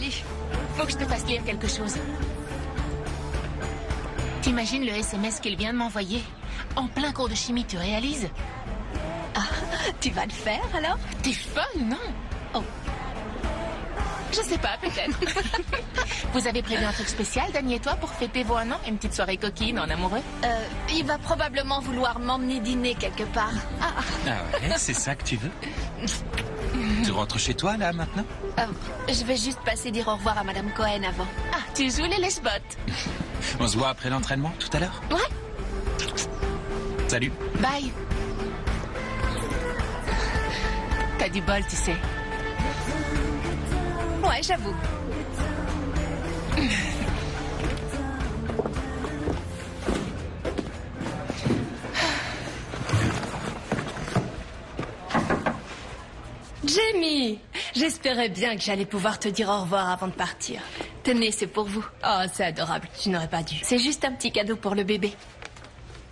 Allez, faut que je te fasse lire quelque chose. T'imagines le SMS qu'il vient de m'envoyer? En plein cours de chimie, tu réalises? Ah, tu vas le faire alors? T'es folle, non? Oh. Je sais pas, peut-être. Vous avez prévu un truc spécial, Dani et toi, pour fêter vos 1 an? Une petite soirée coquine en amoureux? Il va probablement vouloir m'emmener dîner quelque part. Ah ouais, c'est ça que tu veux? Tu rentres chez toi, là, maintenant? Je vais juste passer dire au revoir à Madame Cohen avant. Ah, tu joues les lèche-bottes. On se voit après l'entraînement, tout à l'heure? Ouais. Salut. Bye. T'as du bol, tu sais. Ouais, j'avoue. Jamie, j'espérais bien que j'allais pouvoir te dire au revoir avant de partir. Tenez, c'est pour vous. Oh, c'est adorable, tu n'aurais pas dû. C'est juste un petit cadeau pour le bébé.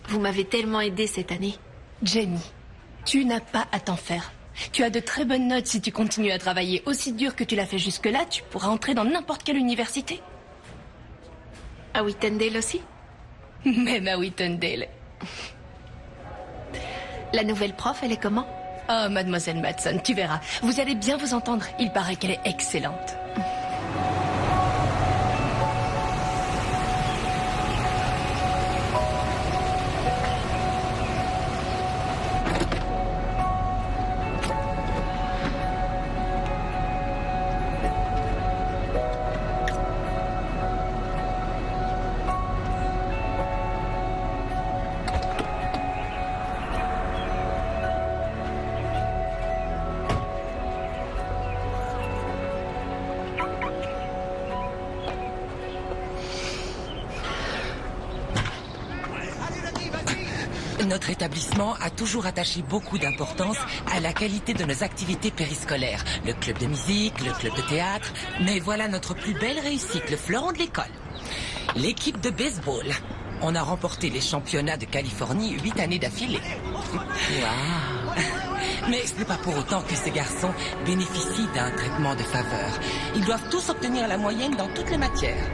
Vous m'avez tellement aidé cette année. Jamie, tu n'as pas à t'en faire. Tu as de très bonnes notes si tu continues à travailler aussi dur que tu l'as fait jusque-là. Tu pourras entrer dans n'importe quelle université. À Whitendale aussi? Même à Whitendale. La nouvelle prof, elle est comment? Oh, mademoiselle Madsen, tu verras. Vous allez bien vous entendre. Il paraît qu'elle est excellente. Notre établissement a toujours attaché beaucoup d'importance à la qualité de nos activités périscolaires. Le club de musique, le club de théâtre. Mais voilà notre plus belle réussite, le fleuron de l'école. L'équipe de baseball. On a remporté les championnats de Californie 8 années d'affilée. Waouh! Mais ce n'est pas pour autant que ces garçons bénéficient d'un traitement de faveur. Ils doivent tous obtenir la moyenne dans toutes les matières.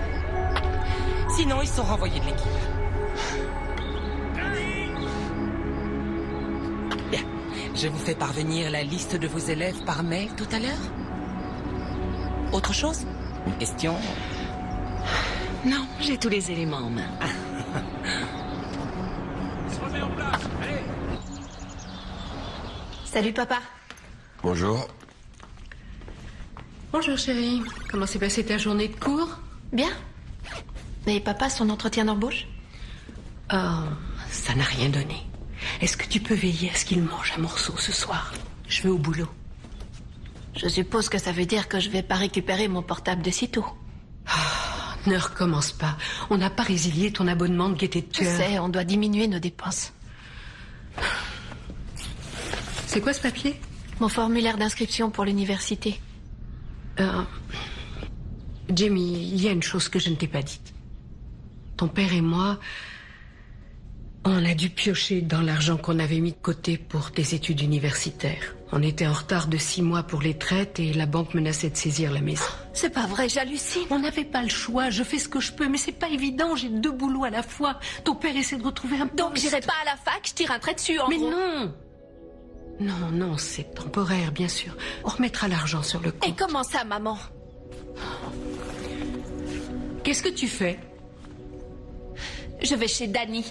Sinon, ils sont renvoyés de l'équipe. Je vous fais parvenir la liste de vos élèves par mail tout à l'heure. Autre chose? Une question? Non, j'ai tous les éléments en main. Salut papa. Bonjour. Bonjour chérie. Comment s'est passée ta journée de cours? Bien. Mais papa, son entretien d'embauche? Oh, ça n'a rien donné. Est-ce que tu peux veiller à ce qu'il mange un morceau ce soir? Je vais au boulot. Je suppose que ça veut dire que je vais pas récupérer mon portable de sitôt. Oh, ne recommence pas. On n'a pas résilié ton abonnement de gaieté de Je cœur. sais, on doit diminuer nos dépenses. C'est quoi ce papier? Mon formulaire d'inscription pour l'université. Jamie, il y a une chose que je ne t'ai pas dite. Ton père et moi, on a dû piocher dans l'argent qu'on avait mis de côté pour tes études universitaires. On était en retard de 6 mois pour les traites et la banque menaçait de saisir la maison. C'est pas vrai, j'hallucine. On n'avait pas le choix, je fais ce que je peux, mais c'est pas évident, j'ai 2 boulots à la fois. Ton père essaie de retrouver un poste. Donc j'irai pas à la fac, je tire un trait dessus, en Mais gros. non! Non, non, c'est temporaire, bien sûr. On remettra l'argent sur le compte. Et comment ça, maman? Qu'est-ce que tu fais? Je vais chez Dani.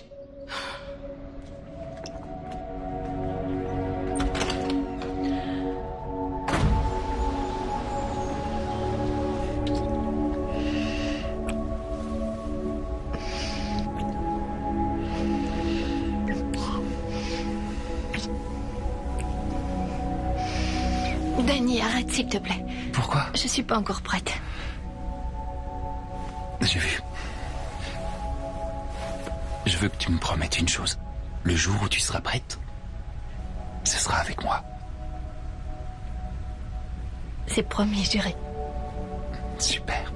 Dani, arrête s'il te plaît. Pourquoi? Je suis pas encore prête. J'ai vu. Je veux que tu me promettes une chose. Le jour où tu seras prête, ce sera avec moi. C'est promis, j'irai. Super.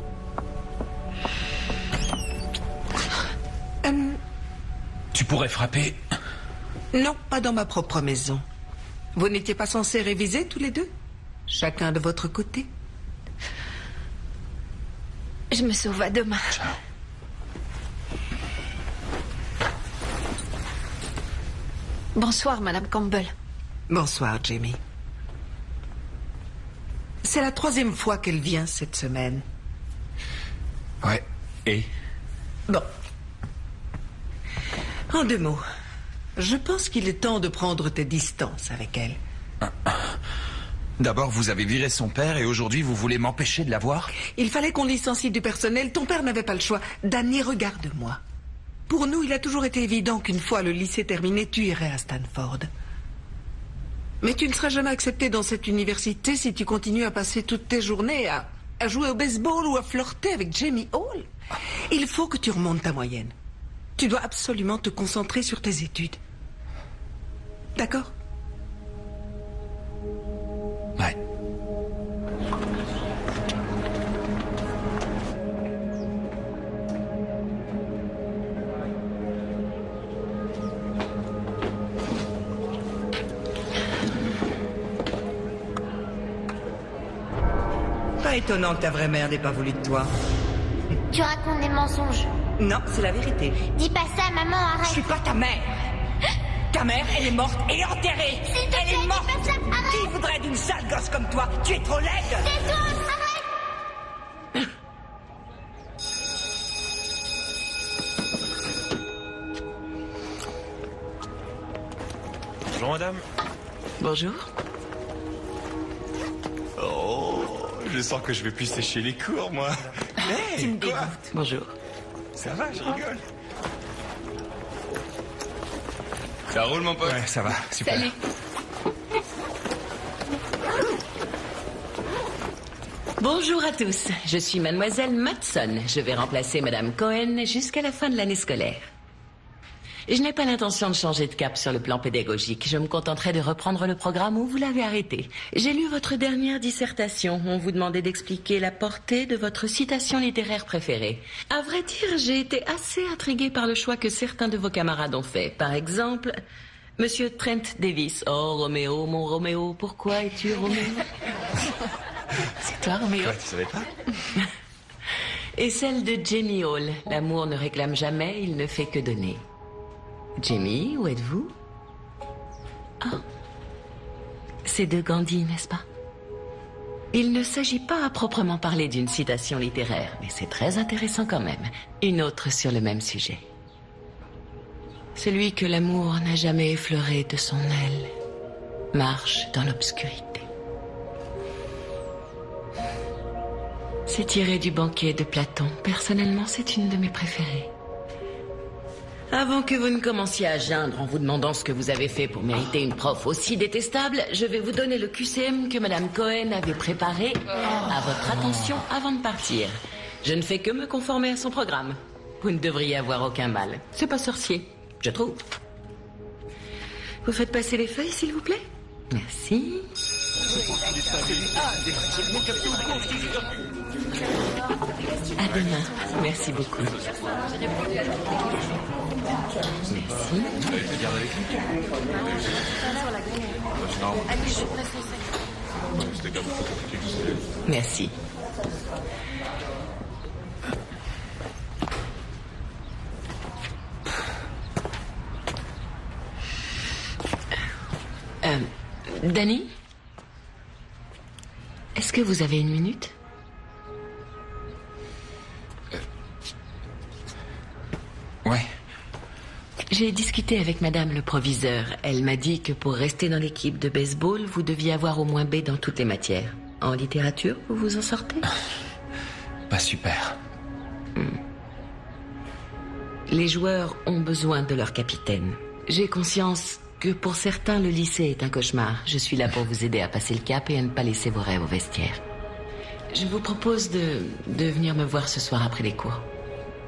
Tu pourrais frapper. Non, pas dans ma propre maison. Vous n'étiez pas censés réviser tous les deux? Chacun de votre côté? Je me sauve à demain. Ciao. Bonsoir, Madame Campbell. Bonsoir, Jamie. C'est la 3e fois qu'elle vient cette semaine. Ouais. Et? Bon. En 2 mots, je pense qu'il est temps de prendre tes distances avec elle. D'abord, vous avez viré son père et aujourd'hui, vous voulez m'empêcher de la voir? Il fallait qu'on licencie du personnel. Ton père n'avait pas le choix. Danny, regarde-moi. Pour nous, il a toujours été évident qu'une fois le lycée terminé, tu irais à Stanford. Mais tu ne seras jamais accepté dans cette université si tu continues à passer toutes tes journées à jouer au baseball ou à flirter avec Jamie Hall. Il faut que tu remontes ta moyenne. Tu dois absolument te concentrer sur tes études. D'accord? Ouais. Pas étonnant que ta vraie mère n'ait pas voulu de toi. Tu racontes des mensonges. Non, c'est la vérité. Dis pas ça, maman, Je arrête. suis pas ta mère. Ta mère, elle est morte et enterrée. S'il te plaît, Elle est dis morte. pas ça, arrête. Qui voudrait d'une sale gosse comme toi? Tu es trop laide. Tais-toi, arrête. Bonjour madame. Bonjour. Oh, je sens que je vais plus sécher les cours, moi. Hey, Tu me quoi? dégoûtes. Bonjour. Ça va, je rigole. Ça roule, mon pote? Ouais, ça va, super. Salut. Bonjour à tous, je suis mademoiselle Matson. Je vais remplacer madame Cohen jusqu'à la fin de l'année scolaire. Je n'ai pas l'intention de changer de cap sur le plan pédagogique. Je me contenterai de reprendre le programme où vous l'avez arrêté. J'ai lu votre dernière dissertation. On vous demandait d'expliquer la portée de votre citation littéraire préférée. À vrai dire, j'ai été assez intriguée par le choix que certains de vos camarades ont fait. Par exemple, Monsieur Trent Davis. Oh, Roméo, mon Roméo, pourquoi es-tu Roméo? C'est toi, Roméo. Quoi, tu savais pas? Et celle de Jamie Hall. L'amour ne réclame jamais, il ne fait que donner. Jamie, où êtes-vous? Ah. C'est de Gandhi, n'est-ce pas? Il ne s'agit pas à proprement parler d'une citation littéraire, mais c'est très intéressant quand même. Une autre sur le même sujet. Celui que l'amour n'a jamais effleuré de son aile marche dans l'obscurité. C'est tiré du banquet de Platon. Personnellement, c'est une de mes préférées. Avant que vous ne commenciez à geindre en vous demandant ce que vous avez fait pour mériter une prof aussi détestable, je vais vous donner le QCM que madame Cohen avait préparé à votre attention avant de partir. Je ne fais que me conformer à son programme. Vous ne devriez avoir aucun mal. C'est pas sorcier, je trouve. Vous faites passer les feuilles, s'il vous plaît? Merci. À demain. Merci beaucoup. Merci. Merci. Danny? Est-ce que vous avez une minute? Ouais. J'ai discuté avec madame le proviseur. Elle m'a dit que pour rester dans l'équipe de baseball, vous deviez avoir au moins B dans toutes les matières. En littérature, vous vous en sortez? Pas super. Les joueurs ont besoin de leur capitaine. J'ai conscience que pour certains, le lycée est un cauchemar. Je suis là pour vous aider à passer le cap et à ne pas laisser vos rêves au vestiaire. Je vous propose de venir me voir ce soir après les cours.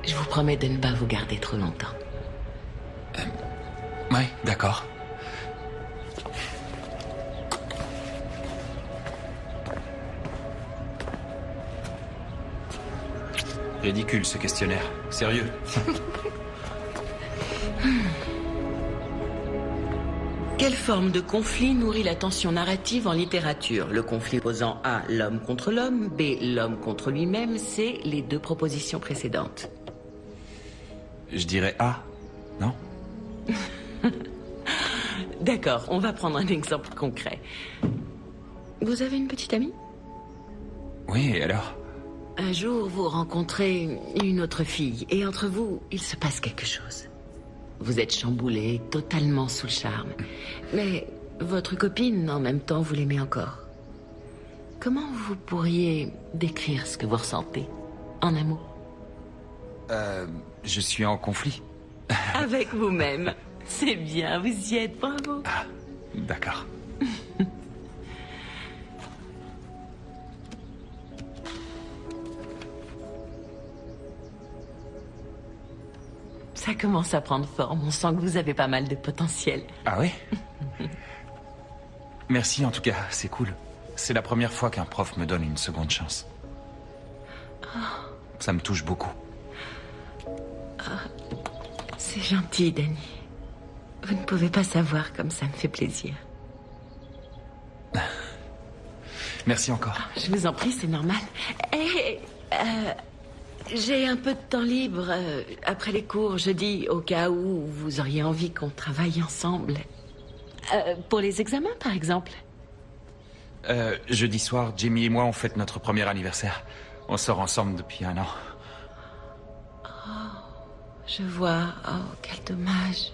Je vous promets de ne pas vous garder trop longtemps. Ouais, d'accord. Ridicule ce questionnaire. Sérieux. Quelle forme de conflit nourrit la tension narrative en littérature? Le conflit opposant A, l'homme contre l'homme, B, l'homme contre lui-même, C, les deux propositions précédentes. Je dirais A, non? D'accord, on va prendre un exemple concret. Vous avez une petite amie? Oui, et alors? Un jour, vous rencontrez une autre fille, et entre vous, il se passe quelque chose. Vous êtes chamboulé, totalement sous le charme. Mais votre copine, en même temps, vous l'aimez encore. Comment vous pourriez décrire ce que vous ressentez, en un mot? Je suis en conflit. Avec vous-même. C'est bien, vous y êtes, bravo. Ah, d'accord. Ça commence à prendre forme, on sent que vous avez pas mal de potentiel. Ah oui? Merci en tout cas, c'est cool. C'est la première fois qu'un prof me donne une seconde chance. Ça me touche beaucoup. C'est gentil, Danny. Vous ne pouvez pas savoir comme ça me fait plaisir. Merci encore. Je vous en prie, c'est normal. Et j'ai un peu de temps libre après les cours jeudi, au cas où vous auriez envie qu'on travaille ensemble. Pour les examens, par exemple. Jeudi soir, Jamie et moi, on fête notre premier anniversaire. On sort ensemble depuis 1 an. Je vois. Oh, quel dommage.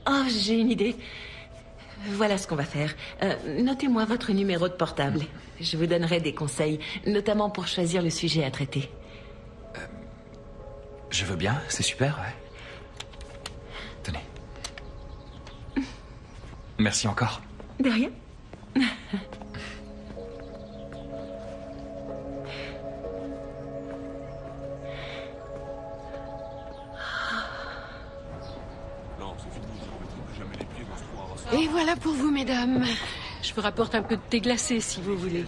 Oh, j'ai une idée. Voilà ce qu'on va faire. Notez-moi votre numéro de portable. Je vous donnerai des conseils, notamment pour choisir le sujet à traiter. Je veux bien, c'est super, ouais. Tenez. Merci encore. De rien. Et voilà pour vous, mesdames. Je vous rapporte un peu de thé glacé, si vous voulez.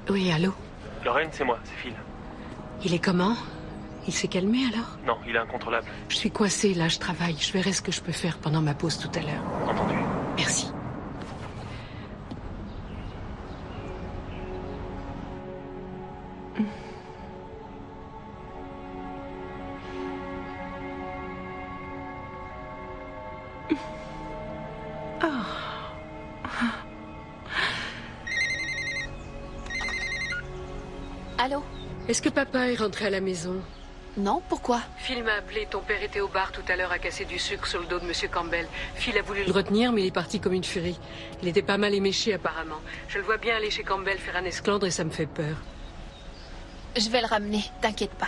Oui, allô? Lorraine, c'est moi, c'est Phil. Il est comment? Il s'est calmé, alors? Non, il est incontrôlable. Je suis coincée, là, je travaille. Je verrai ce que je peux faire pendant ma pause tout à l'heure. Entendu. Merci. Allô? Est-ce que papa est rentré à la maison? Non, pourquoi? Phil m'a appelé. Ton père était au bar tout à l'heure à casser du sucre sur le dos de Monsieur Campbell. Phil a voulu le retenir, mais il est parti comme une furie. Il était pas mal éméché, apparemment. Je le vois bien aller chez Campbell faire un esclandre et ça me fait peur. Je vais le ramener, t'inquiète pas.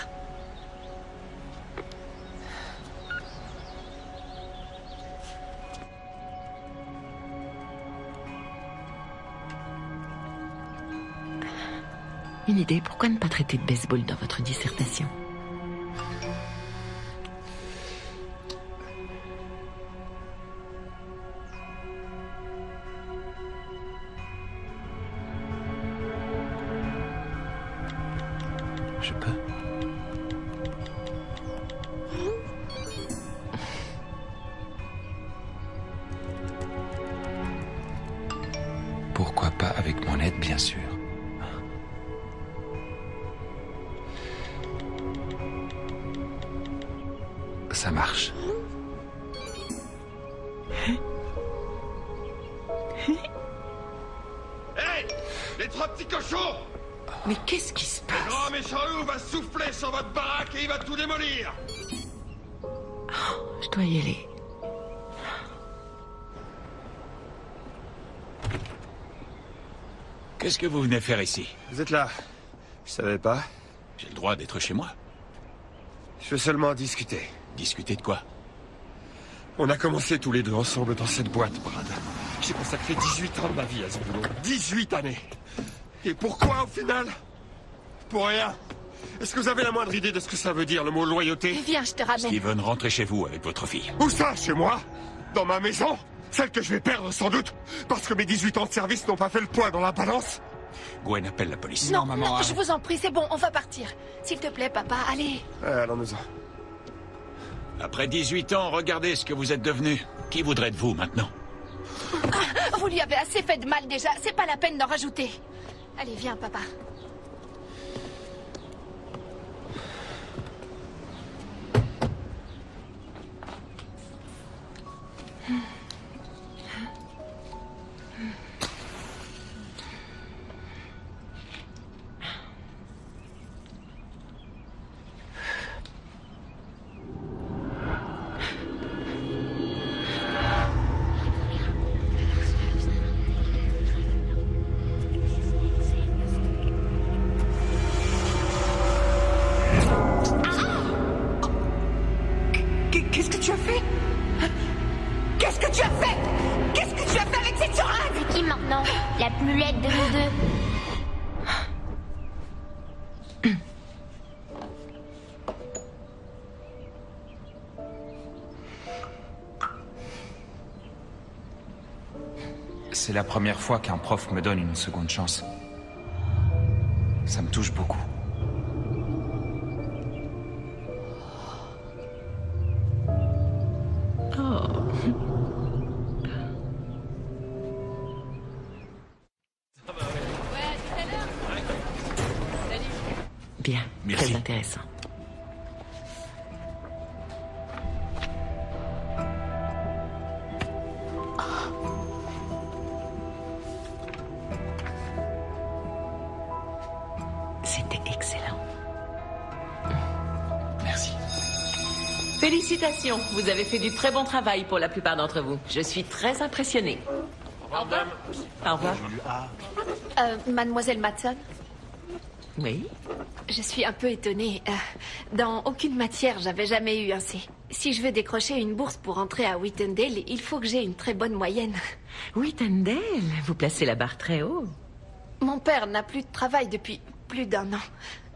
Une idée, pourquoi ne pas traiter de baseball dans votre dissertation? Je peux? Pourquoi pas avec mon aide, bien sûr. Ça marche. Hey! Les 3 petits cochons! Mais qu'est-ce qui se passe? Le grand méchant loup va souffler sur votre baraque et il va tout démolir! Je dois y aller. Qu'est-ce que vous venez faire ici? Vous êtes là. Je savais pas. J'ai le droit d'être chez moi. Je veux seulement discuter. Discuter de quoi? On a commencé tous les deux ensemble dans cette boîte, Brad. J'ai consacré 18 ans de ma vie à ce boulot. 18 années. Et pourquoi, au final? Pour rien. Est-ce que vous avez la moindre idée de ce que ça veut dire, le mot loyauté? Viens, je te ramène. Steven, rentrez chez vous avec votre fille. Où ça, chez moi? Dans ma maison? Celle que je vais perdre, sans doute, parce que mes 18 ans de service n'ont pas fait le poids dans la balance? Gwen, appelle la police. Non, non, je vous en prie, c'est bon, on va partir. S'il te plaît, papa, allez. Allons-nous-en. Après 18 ans, regardez ce que vous êtes devenu. Qui voudrait de vous maintenant? Vous lui avez assez fait de mal déjà, c'est pas la peine d'en rajouter. Allez, viens, papa. Qu'est-ce que tu as fait? Qu'est-ce que tu as fait? Qu'est-ce que tu as fait avec cette seringue? C'est qui maintenant? La plus laide de nous deux. C'est la première fois qu'un prof me donne une seconde chance. Ça me touche beaucoup. Bien, merci. Très intéressant. C'était excellent. Merci. Félicitations, vous avez fait du très bon travail pour la plupart d'entre vous. Je suis très impressionnée. Au revoir, madame. Au revoir. Mademoiselle Matson, Oui. je suis un peu étonnée. Dans aucune matière, j'avais jamais eu un C. Si je veux décrocher une bourse pour entrer à Whitendale, il faut que j'ai une très bonne moyenne. Whitendale, vous placez la barre très haut. Mon père n'a plus de travail depuis plus d'1 an.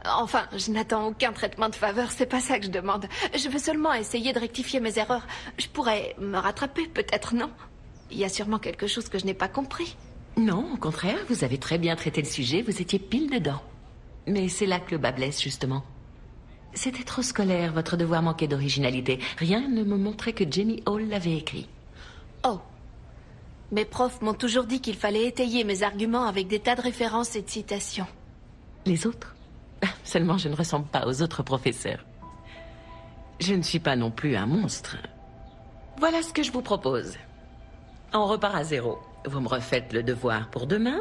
Enfin, je n'attends aucun traitement de faveur, c'est pas ça que je demande. Je veux seulement essayer de rectifier mes erreurs. Je pourrais me rattraper, peut-être, non? Il y a sûrement quelque chose que je n'ai pas compris. Non, au contraire, vous avez très bien traité le sujet, vous étiez pile dedans. Mais c'est là que le bas blesse, justement. C'était trop scolaire, votre devoir manquait d'originalité. Rien ne me montrait que Jamie Hall l'avait écrit. Oh. Mes profs m'ont toujours dit qu'il fallait étayer mes arguments avec des tas de références et de citations. Les autres? Seulement, je ne ressemble pas aux autres professeurs. Je ne suis pas non plus un monstre. Voilà ce que je vous propose. On repart à zéro. Vous me refaites le devoir pour demain,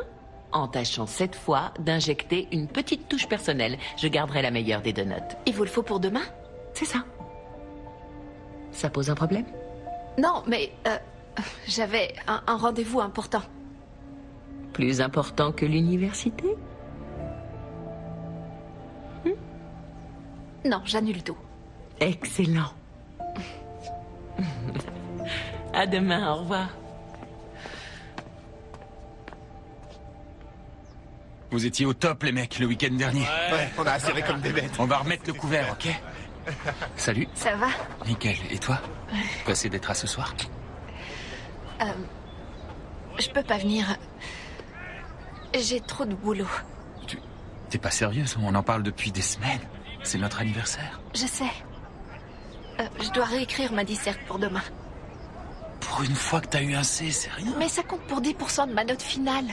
en tâchant cette fois d'injecter une petite touche personnelle. Je garderai la meilleure des 2 notes. Il vous le faut pour demain? C'est ça. Ça pose un problème? Non, mais j'avais un rendez-vous important. Plus important que l'université? Non, j'annule tout. Excellent. À demain, au revoir. Vous étiez au top, les mecs, le week-end dernier. Ouais, on a acéré comme des bêtes. On va remettre le couvert, ok? Salut. Ça va? Nickel. Et toi? Passé d'être à ce soir? Je peux pas venir. J'ai trop de boulot. T'es pas sérieuse? On en parle depuis des semaines. C'est notre anniversaire. Je sais. Je dois réécrire ma disserte pour demain. Pour une fois que t'as eu un C, c'est rien. Mais ça compte pour 10% de ma note finale.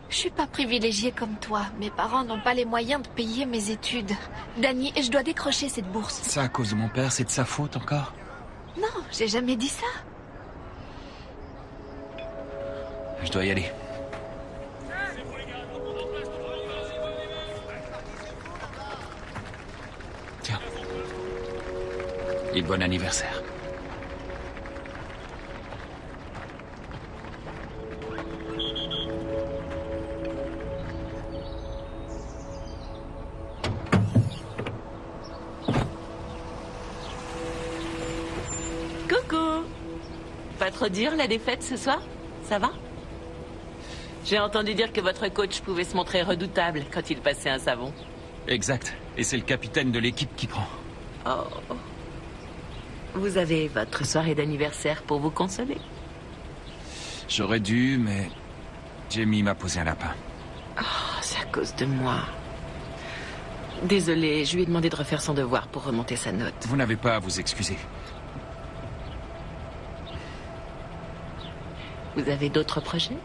Je suis pas privilégiée comme toi. Mes parents n'ont pas les moyens de payer mes études. Danny, je dois décrocher cette bourse. Ça à cause de mon père, c'est de sa faute encore? Non, j'ai jamais dit ça. Je dois y aller. Tiens. Et bon anniversaire. Coucou. Pas trop dur la défaite ce soir? Ça va? J'ai entendu dire que votre coach pouvait se montrer redoutable quand il passait un savon. Exact. Et c'est le capitaine de l'équipe qui prend. Oh. Vous avez votre soirée d'anniversaire pour vous consoler? J'aurais dû, mais Jamie m'a posé un lapin. Oh, c'est à cause de moi. Désolée, je lui ai demandé de refaire son devoir pour remonter sa note. Vous n'avez pas à vous excuser. Vous avez d'autres projets?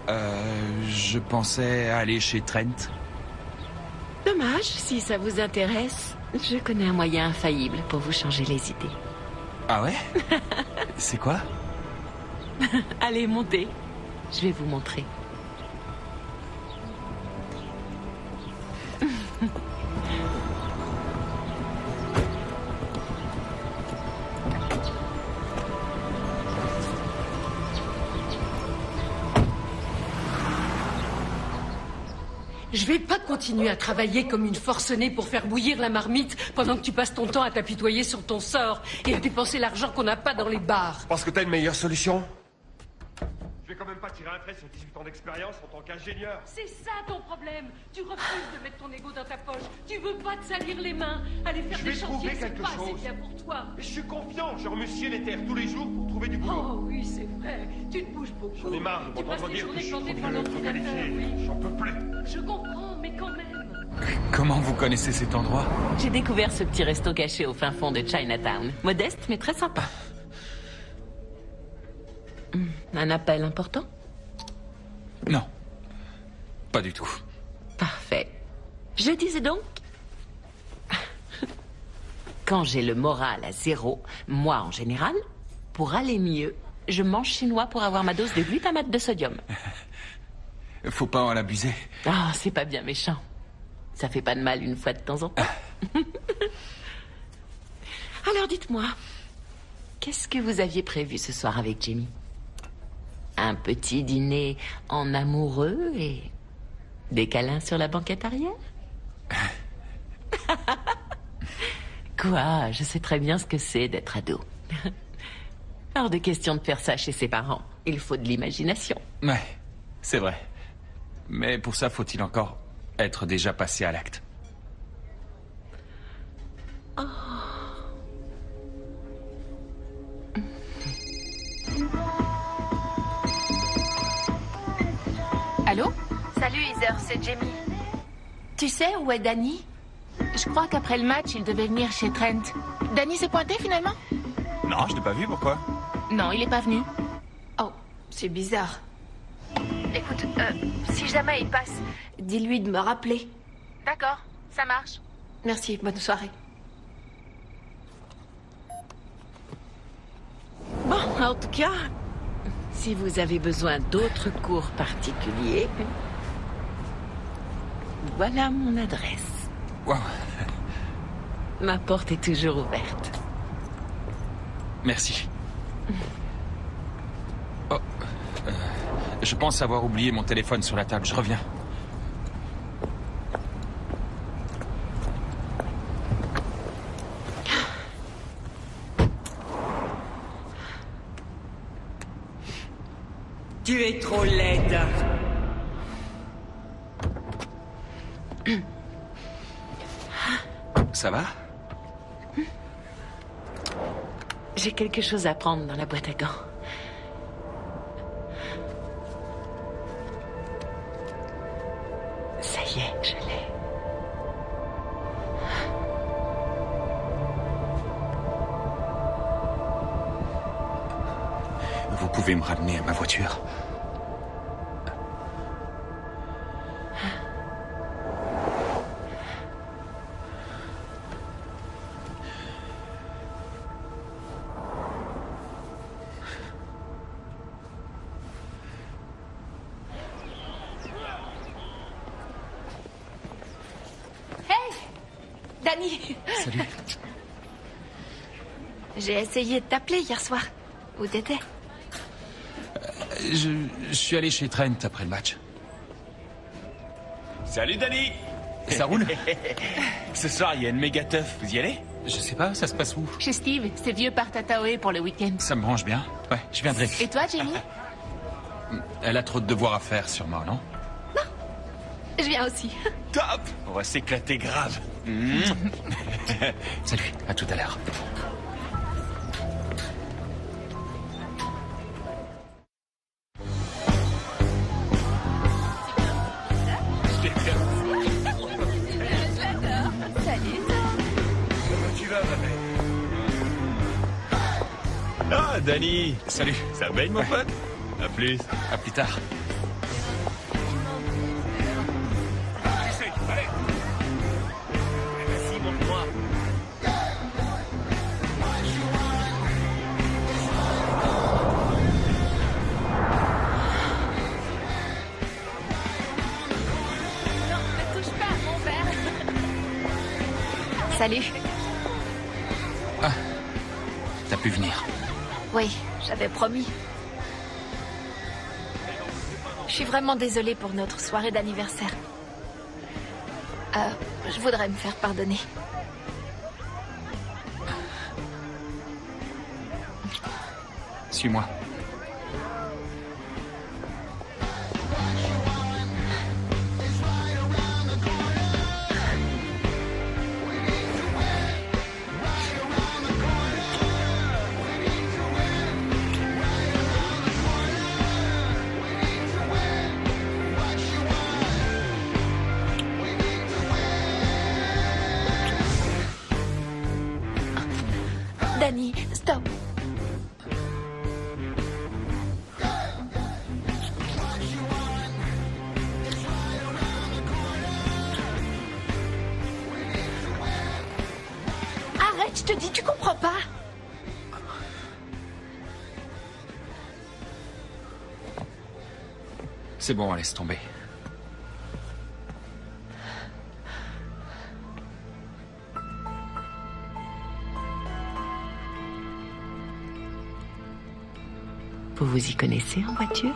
Je pensais aller chez Trent. Dommage, si ça vous intéresse. Je connais un moyen infaillible pour vous changer les idées. Ah ouais? C'est quoi? Allez, montez. Je vais vous montrer. Je vais pas continuer à travailler comme une forcenée pour faire bouillir la marmite pendant que tu passes ton temps à t'apitoyer sur ton sort et à dépenser l'argent qu'on n'a pas dans les bars. Parce que t'as une meilleure solution? Je vais quand même pas tirer un trait sur 18 ans d'expérience en tant qu'ingénieur. C'est ça ton problème. Tu refuses de mettre ton ego dans ta poche. Tu veux pas te salir les mains. Aller faire des chantiers, c'est pas assez bien pour toi. Mais je suis confiant. Je remusier les terres tous les jours pour trouver du boulot. Oh oui, c'est vrai. Tu te bouges beaucoup. J'en ai marre de m'entendre dire que je suis trop vieux, trop qualifié. Oui. J'en peux plus. Je comprends, mais quand même. Comment vous connaissez cet endroit? J'ai découvert ce petit resto caché au fin fond de Chinatown. Modeste, mais très sympa. Un appel important? Non. Pas du tout. Parfait. Je disais donc... Quand j'ai le moral à 0, moi en général, pour aller mieux, je mange chinois pour avoir ma dose de glutamate de sodium. Faut pas en abuser. Ah, c'est pas bien méchant. Ça fait pas de mal une fois de temps en temps. Alors dites-moi, qu'est-ce que vous aviez prévu ce soir avec Jamie? Un petit dîner en amoureux et des câlins sur la banquette arrière? Quoi? Je sais très bien ce que c'est d'être ado. Hors de question de faire ça chez ses parents. Il faut de l'imagination. Ouais, c'est vrai. Mais pour ça, faut-il encore être déjà passé à l'acte? Oh. Allô? Salut Heather, c'est Jamie. Tu sais où est Danny? Je crois qu'après le match, il devait venir chez Trent. Danny s'est pointé finalement? Non, je l'ai pas vu, pourquoi? Non, il est pas venu. Oh, c'est bizarre. Écoute, si jamais il passe, dis-lui de me rappeler. D'accord, ça marche. Merci, bonne soirée. Bon, en tout cas, si vous avez besoin d'autres cours particuliers, voilà mon adresse. Wow. Ma porte est toujours ouverte. Merci. Oh, je pense avoir oublié mon téléphone sur la table. Je reviens. Tu es trop laide. Ça va? J'ai quelque chose à prendre dans la boîte à gants. Ça y est, je l'ai. Vous pouvez me ramener à ma voiture? Danny! Salut. J'ai essayé de t'appeler hier soir. Où t'étais? Je suis allé chez Trent après le match. Salut Danny! Ça roule? Ce soir, il y a une méga teuf. Vous y allez? Je sais pas, ça se passe où? Chez Steve, ses vieux partent à Taoé pour le week-end. Ça me branche bien. Ouais, je viendrai. Et toi, Jamie? Elle a trop de devoirs à faire, sûrement, non? Je viens aussi. Top! On va s'éclater grave. Salut, à tout à l'heure. Ah, Danny. Salut. Ça baigne, mon pote? À plus. À plus tard. Allez. Vas-y, montre-moi. Non, ne touche pas, mon père. Salut. Ah, t'as pu venir. Oui, j'avais promis. Je suis vraiment désolée pour notre soirée d'anniversaire. Je voudrais me faire pardonner. Suis-moi. Danny, stop. Arrête, je te dis, tu comprends pas. C'est bon, laisse tomber. Vous vous y connaissez en voiture?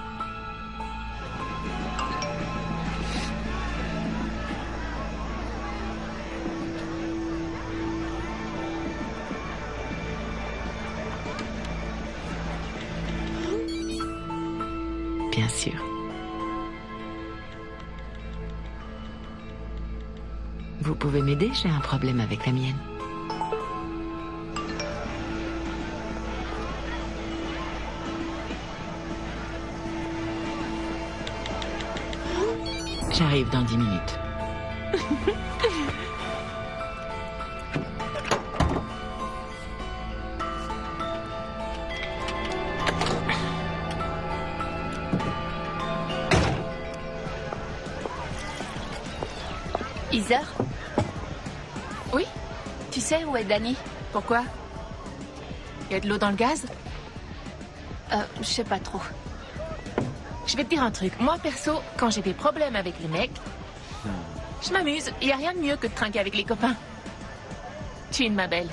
Bien sûr. Vous pouvez m'aider? J'ai un problème avec la mienne. J'arrive dans 10 minutes. Heather? Oui? Tu sais où est Danny? Pourquoi? Il y a de l'eau dans le gaz? Je sais pas trop. Je vais te dire un truc. Moi, perso, quand j'ai des problèmes avec les mecs, je m'amuse. Il n'y a rien de mieux que de trinquer avec les copains. Tu es une ma belle.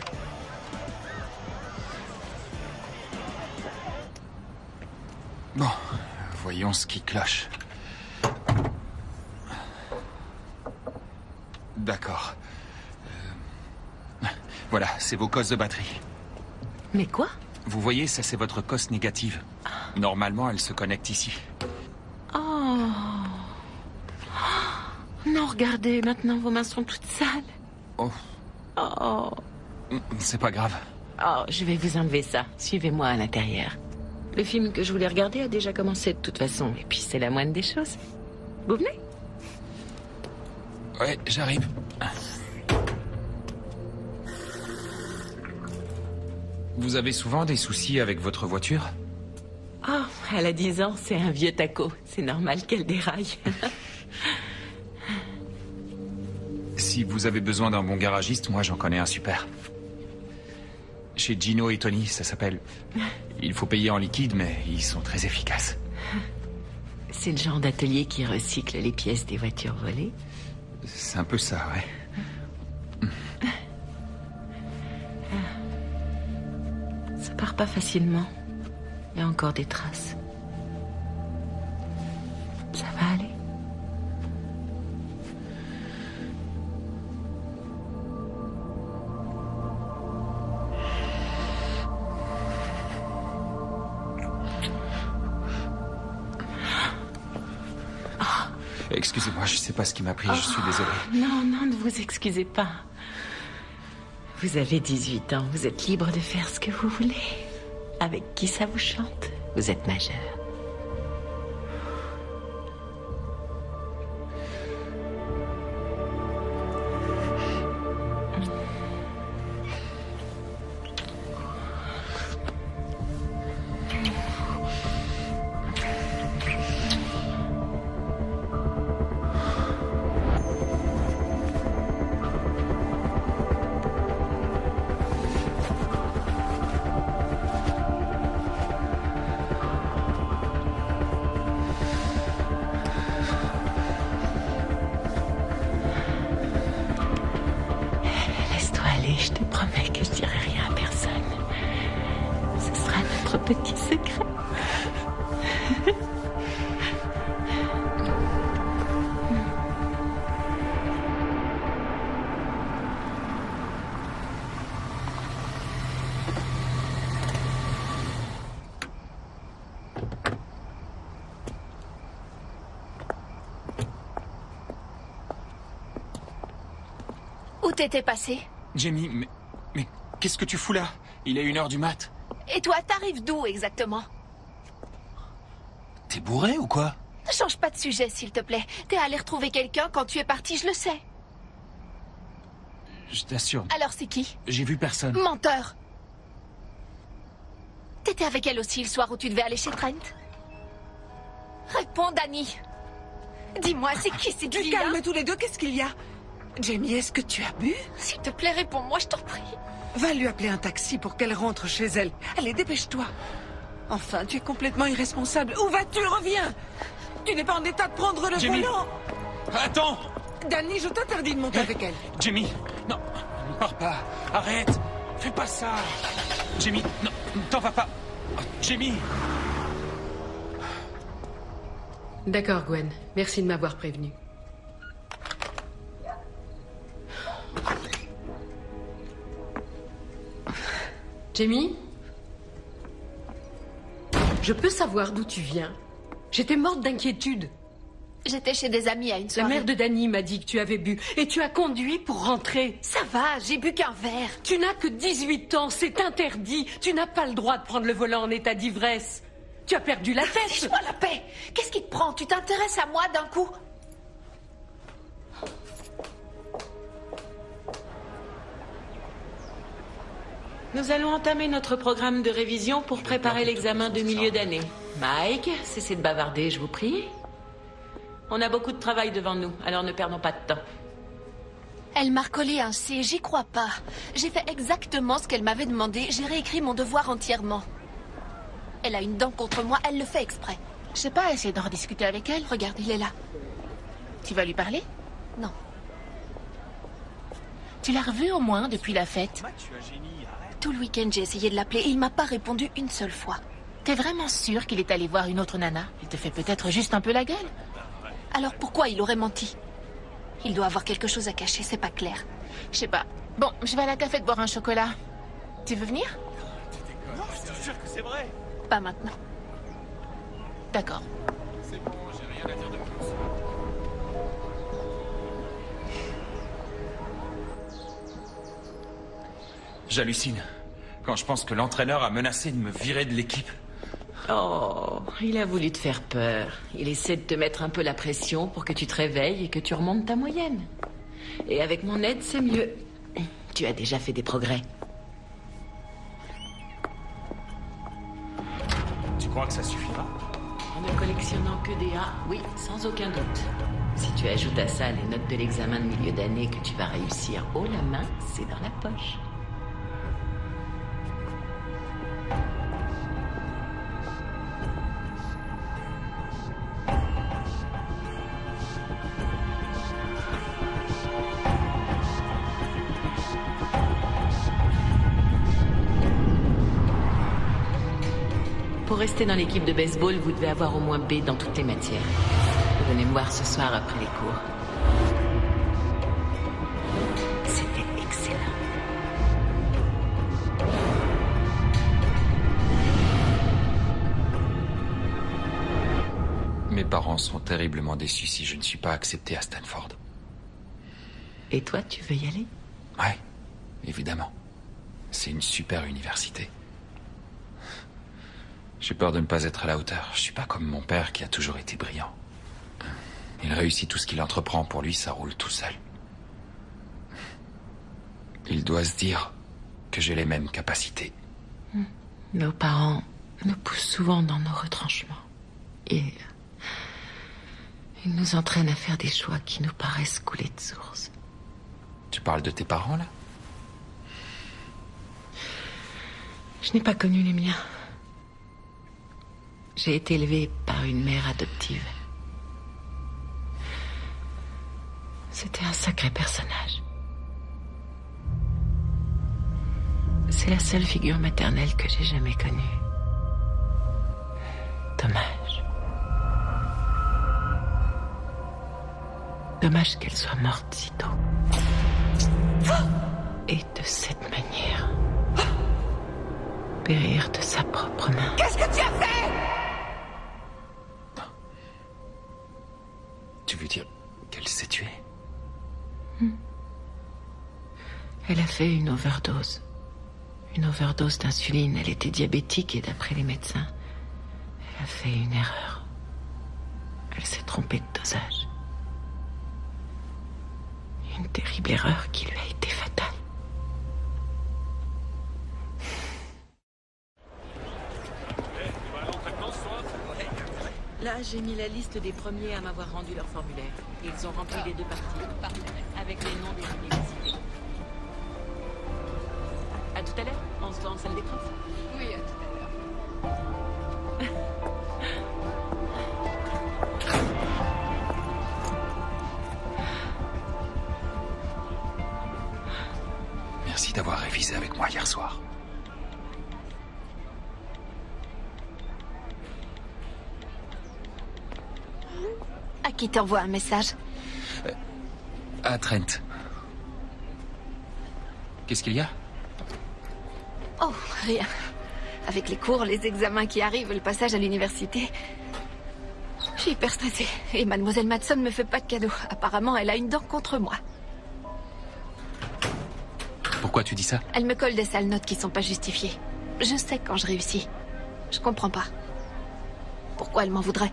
Bon, voyons ce qui cloche. D'accord. Voilà, c'est vos cosses de batterie. Mais quoi? Vous voyez, ça c'est votre cosse négative. Normalement, elle se connecte ici. Oh. Non, regardez, maintenant vos mains sont toutes sales. Oh. Oh. C'est pas grave. Oh, je vais vous enlever ça. Suivez-moi à l'intérieur. Le film que je voulais regarder a déjà commencé de toute façon. Et puis c'est la moindre des choses. Vous venez? Ouais, j'arrive. Vous avez souvent des soucis avec votre voiture? Oh, elle a 10 ans, c'est un vieux taco. C'est normal qu'elle déraille. Si vous avez besoin d'un bon garagiste, moi j'en connais un super. Chez Gino et Tony, ça s'appelle... Il faut payer en liquide, mais ils sont très efficaces. C'est le genre d'atelier qui recycle les pièces des voitures volées? C'est un peu ça, ouais. Ça part pas facilement. Il y a encore des traces. Ça va aller? Excusez-moi, je sais pas ce qui m'a pris, je suis désolé. Non, non, ne vous excusez pas. Vous avez 18 ans, vous êtes libre de faire ce que vous voulez. Avec qui ça vous chante? Vous êtes majeur. notre petit secret. Où t'étais passé? Jamie, mais qu'est-ce que tu fous là? Il est 1h du mat. Et toi, t'arrives d'où exactement? T'es bourré ou quoi? Ne change pas de sujet, s'il te plaît. T'es allé retrouver quelqu'un quand tu es parti, je le sais. Je t'assure. Alors c'est qui? J'ai vu personne. Menteur! T'étais avec elle aussi le soir où tu devais aller chez Trent? Réponds, Danny. Dis-moi, c'est qui cette Du fille-là? calme tous les deux, qu'est-ce qu'il y a? Jamie, est-ce que tu as bu? S'il te plaît, réponds-moi, je t'en prie. Va lui appeler un taxi pour qu'elle rentre chez elle. Allez, dépêche-toi. Enfin, tu es complètement irresponsable. Où vas-tu? Reviens! Tu n'es pas en état de prendre le Jamie. volant! Attends! Danny, je t'interdis de monter avec elle. Jamie, non, ne pars pas. Arrête. Fais pas ça. Jamie, non, t'en vas pas. Jamie. D'accord, Gwen. Merci de m'avoir prévenu. Jamie? Je peux savoir d'où tu viens? J'étais morte d'inquiétude. J'étais chez des amis à une La soirée. mère de Danny m'a dit que tu avais bu et tu as conduit pour rentrer. Ça va, j'ai bu qu'un verre. Tu n'as que 18 ans, c'est interdit. Tu n'as pas le droit de prendre le volant en état d'ivresse. Tu as perdu la tête. Fiche-moi la paix. Qu'est-ce qui te prend? Tu t'intéresses à moi d'un coup? Nous allons entamer notre programme de révision pour préparer l'examen de milieu d'année. Mike, cessez de bavarder, je vous prie. On a beaucoup de travail devant nous, alors ne perdons pas de temps. Elle m'a recollé un C, j'y crois pas. J'ai fait exactement ce qu'elle m'avait demandé, j'ai réécrit mon devoir entièrement. Elle a une dent contre moi, elle le fait exprès. Je sais pas, essayer d'en rediscuter avec elle. Regarde, il est là. Tu vas lui parler? Non. Tu l'as revu au moins depuis la fête? Tout le week-end, j'ai essayé de l'appeler et il m'a pas répondu une seule fois. T'es vraiment sûr qu'il est allé voir une autre nana? Il te fait peut-être juste un peu la gueule. Alors pourquoi il aurait menti? Il doit avoir quelque chose à cacher, c'est pas clair. Je sais pas. Bon, je vais à la cafette boire un chocolat. Tu veux venir? Non, je te jure que c'est vrai. Pas maintenant. D'accord. C'est bon, j'ai rien à dire de plus. J'hallucine. Quand je pense que l'entraîneur a menacé de me virer de l'équipe. Oh, il a voulu te faire peur. Il essaie de te mettre un peu la pression pour que tu te réveilles et que tu remontes ta moyenne. Et avec mon aide, c'est mieux. Tu as déjà fait des progrès. Tu crois que ça suffira? En ne collectionnant que des A, oui, sans aucun doute. Si tu ajoutes à ça les notes de l'examen de milieu d'année que tu vas réussir haut la main, c'est dans la poche. Pour rester dans l'équipe de baseball, vous devez avoir au moins B dans toutes les matières. Venez me voir ce soir après les cours. C'était excellent. Mes parents seront terriblement déçus si je ne suis pas accepté à Stanford. Et toi, tu veux y aller? Ouais, évidemment. C'est une super université. J'ai peur de ne pas être à la hauteur. Je suis pas comme mon père qui a toujours été brillant. Il réussit tout ce qu'il entreprend. Pour lui, ça roule tout seul. Il doit se dire que j'ai les mêmes capacités. Nos parents nous poussent souvent dans nos retranchements. Et ils nous entraînent à faire des choix qui nous paraissent couler de source. Tu parles de tes parents, là? Je n'ai pas connu les miens. J'ai été élevée par une mère adoptive. C'était un sacré personnage. C'est la seule figure maternelle que j'ai jamais connue. Dommage. Dommage qu'elle soit morte si tôt. Et de cette manière. Périr de sa propre main. Qu'est-ce que tu as fait? Tu veux dire qu'elle s'est tuée? Elle a fait une overdose. Une overdose d'insuline. Elle était diabétique et d'après les médecins, elle a fait une erreur. Elle s'est trompée de dosage. Une terrible erreur qui lui a été fatale. Là, j'ai mis la liste des premiers à m'avoir rendu leur formulaire. Ils ont rempli les 2 parties, avec les noms des universités. À tout à l'heure, on se voit en salle d'épreuve. Oui, à tout à l'heure. Merci d'avoir révisé avec moi hier soir. À qui t'envoie un message? À Trent. Qu'est-ce qu'il y a? Oh, rien. Avec les cours, les examens qui arrivent, le passage à l'université. Je suis hyper stressée. Et mademoiselle Madsen me fait pas de cadeau. Apparemment, elle a une dent contre moi. Pourquoi tu dis ça? Elle me colle des sales notes qui sont pas justifiées. Je sais quand je réussis. Je comprends pas. Pourquoi elle m'en voudrait?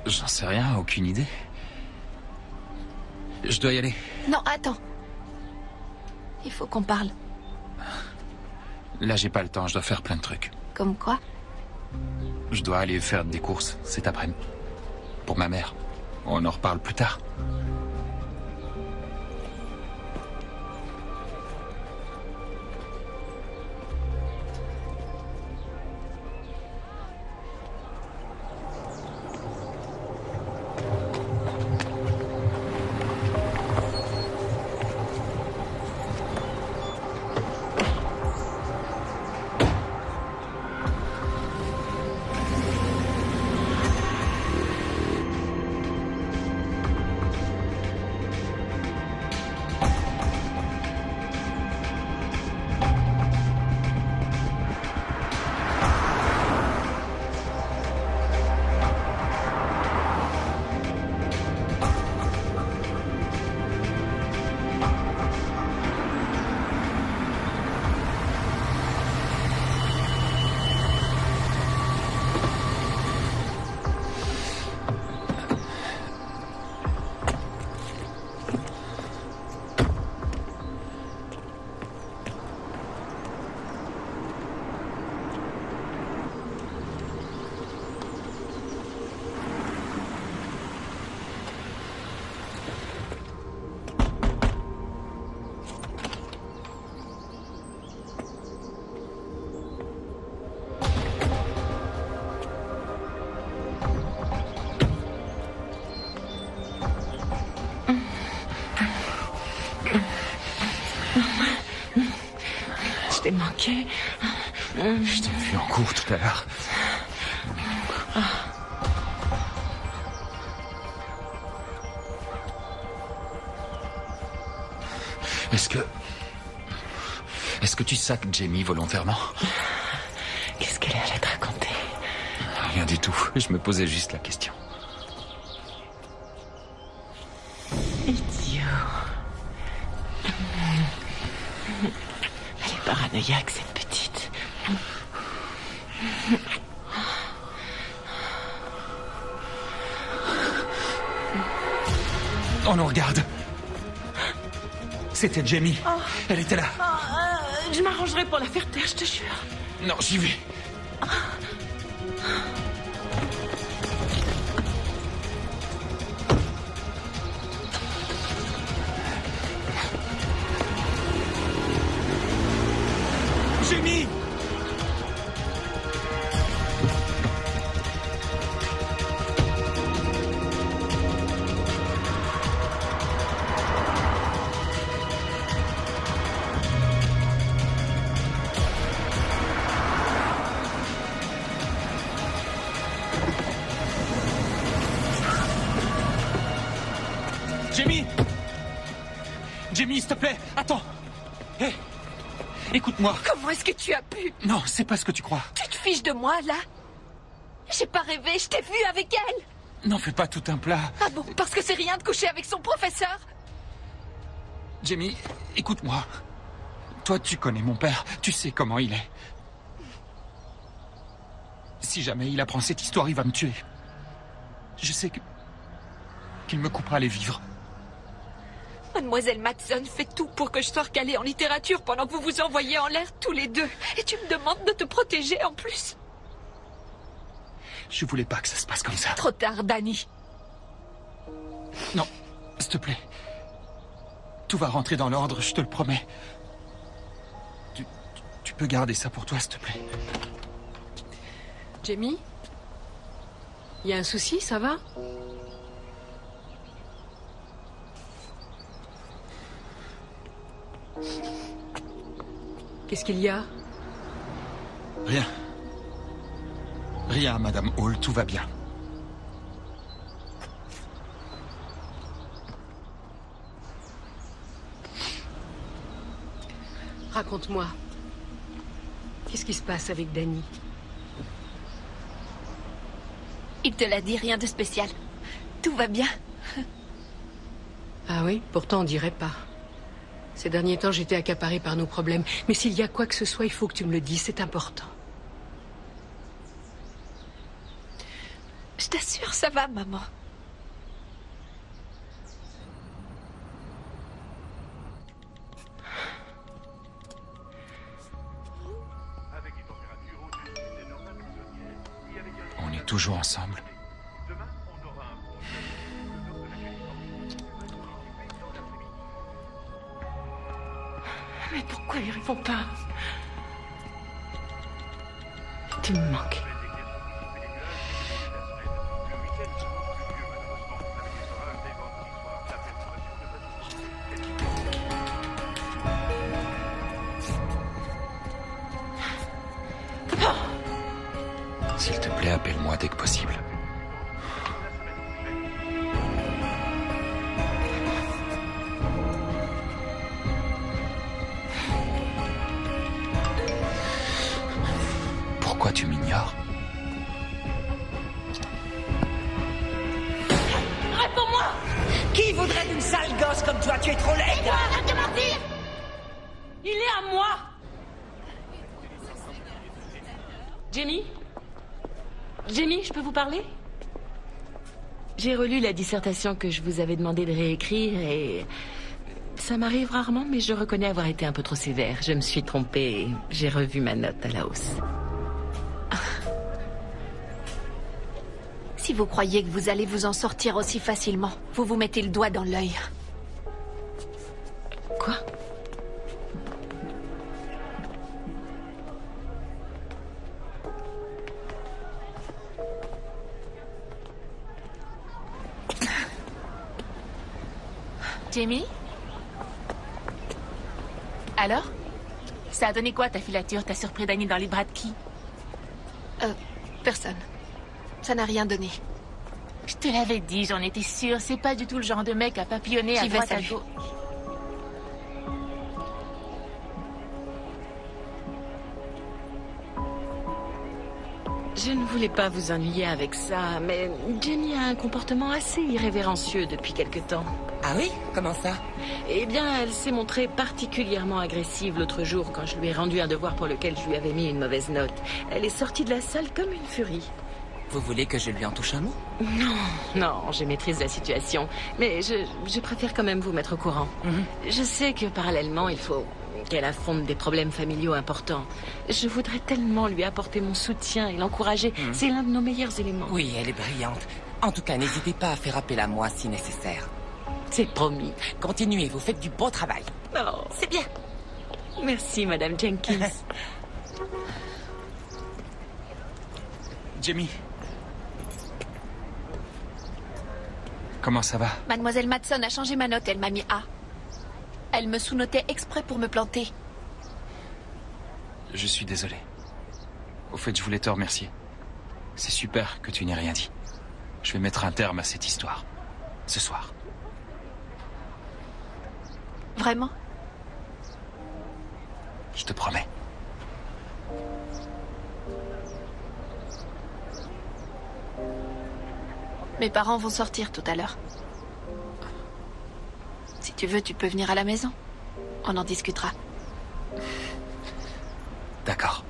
J'en sais rien, aucune idée. Je dois y aller. Non, attends. Il faut qu'on parle. Là, j'ai pas le temps, je dois faire plein de trucs. Comme quoi? Je dois aller faire des courses cet après-midi. Pour ma mère. On en reparle plus tard. Je t'ai manqué. Je t'ai vu en cours tout à l'heure. Est-ce que tu sacs Jamie volontairement? Qu'est-ce qu'elle allait te raconter? Rien du tout. Je me posais juste la question. Idiot. Elle est paranoïaque, cette petite. On nous regarde. C'était Jamie. Oh. Elle était là. Je m'arrangerai pour la faire taire, je te jure. Non, j'y vais. Jamie! Jamie, s'il te plaît, attends. Hé, écoute-moi. Comment est-ce que tu as pu? Non, c'est pas ce que tu crois. Tu te fiches de moi, là? J'ai pas rêvé, je t'ai vu avec elle. N'en fais pas tout un plat. Ah bon, parce que c'est rien de coucher avec son professeur? Jamie, écoute-moi. Toi, tu connais mon père, tu sais comment il est. Si jamais il apprend cette histoire, il va me tuer. Je sais qu'il me coupera les vivres. Mademoiselle Matson fait tout pour que je sois recalée en littérature pendant que vous vous envoyez en l'air tous les deux. Et tu me demandes de te protéger en plus. Je voulais pas que ça se passe comme ça. Trop tard, Danny. Non, s'il te plaît. Tout va rentrer dans l'ordre, je te le promets. Tu peux garder ça pour toi, s'il te plaît. Jamie? Il y a un souci, ça va? Qu'est-ce qu'il y a? Rien. Rien, Madame Hall, tout va bien. Raconte-moi. Qu'est-ce qui se passe avec Danny? Il te l'a dit, rien de spécial. Tout va bien. Ah oui? Pourtant, on dirait pas. Ces derniers temps, j'étais accaparée par nos problèmes. Mais s'il y a quoi que ce soit, il faut que tu me le dises, c'est important. Je t'assure, ça va, maman. On est toujours ensemble. Mais pourquoi ils répondent pas? Tu me manques. S'il te plaît, appelle-moi dès que possible. Pourquoi tu m'ignores? Réponds-moi! Qui voudrait d'une sale gosse comme toi? Tu es trop laide! Et toi, arrête de mentir! Il est à moi! Jamie? Jamie, je peux vous parler? J'ai relu la dissertation que je vous avais demandé de réécrire et... Ça m'arrive rarement, mais je reconnais avoir été un peu trop sévère. Je me suis trompée et j'ai revu ma note à la hausse. Si vous croyez que vous allez vous en sortir aussi facilement, vous vous mettez le doigt dans l'œil. Quoi? Jamie? Alors? Ça a donné quoi ta filature? T'as surpris Danny dans les bras de qui? Personne. Ça n'a rien donné. Je te l'avais dit, j'en étais sûre. C'est pas du tout le genre de mec à papillonner à droite à gauche. Je ne voulais pas vous ennuyer avec ça, mais Jenny a un comportement assez irrévérencieux depuis quelque temps. Ah oui? Comment ça? Eh bien, elle s'est montrée particulièrement agressive l'autre jour quand je lui ai rendu un devoir pour lequel je lui avais mis une mauvaise note. Elle est sortie de la salle comme une furie. Vous voulez que je lui en touche un mot? Non, je maîtrise la situation, mais je préfère quand même vous mettre au courant. Je sais que parallèlement, il faut qu'elle affronte des problèmes familiaux importants. Je voudrais tellement lui apporter mon soutien et l'encourager. C'est l'un de nos meilleurs éléments. Oui, elle est brillante. En tout cas, n'hésitez pas à faire appel à moi si nécessaire. C'est promis. Continuez, vous faites du bon travail. Oh. C'est bien. Merci, Madame Jenkins. Jamie. Comment ça va? Mademoiselle Matson a changé ma note, elle m'a mis A. Elle me sous-notait exprès pour me planter. Je suis désolé. Au fait, je voulais te remercier. C'est super que tu n'aies rien dit. Je vais mettre un terme à cette histoire. Ce soir. Vraiment? Je te promets. Mes parents vont sortir tout à l'heure. Si tu veux, tu peux venir à la maison. On en discutera. D'accord.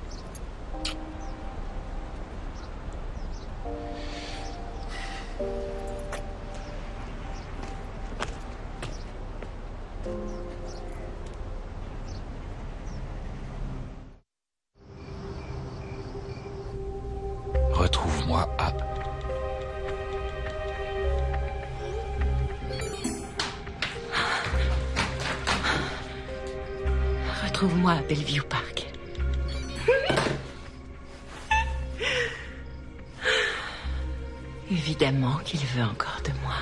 Retrouve-moi à... Retrouve-moi à Bellevue Park. Évidemment qu'il veut encore de moi.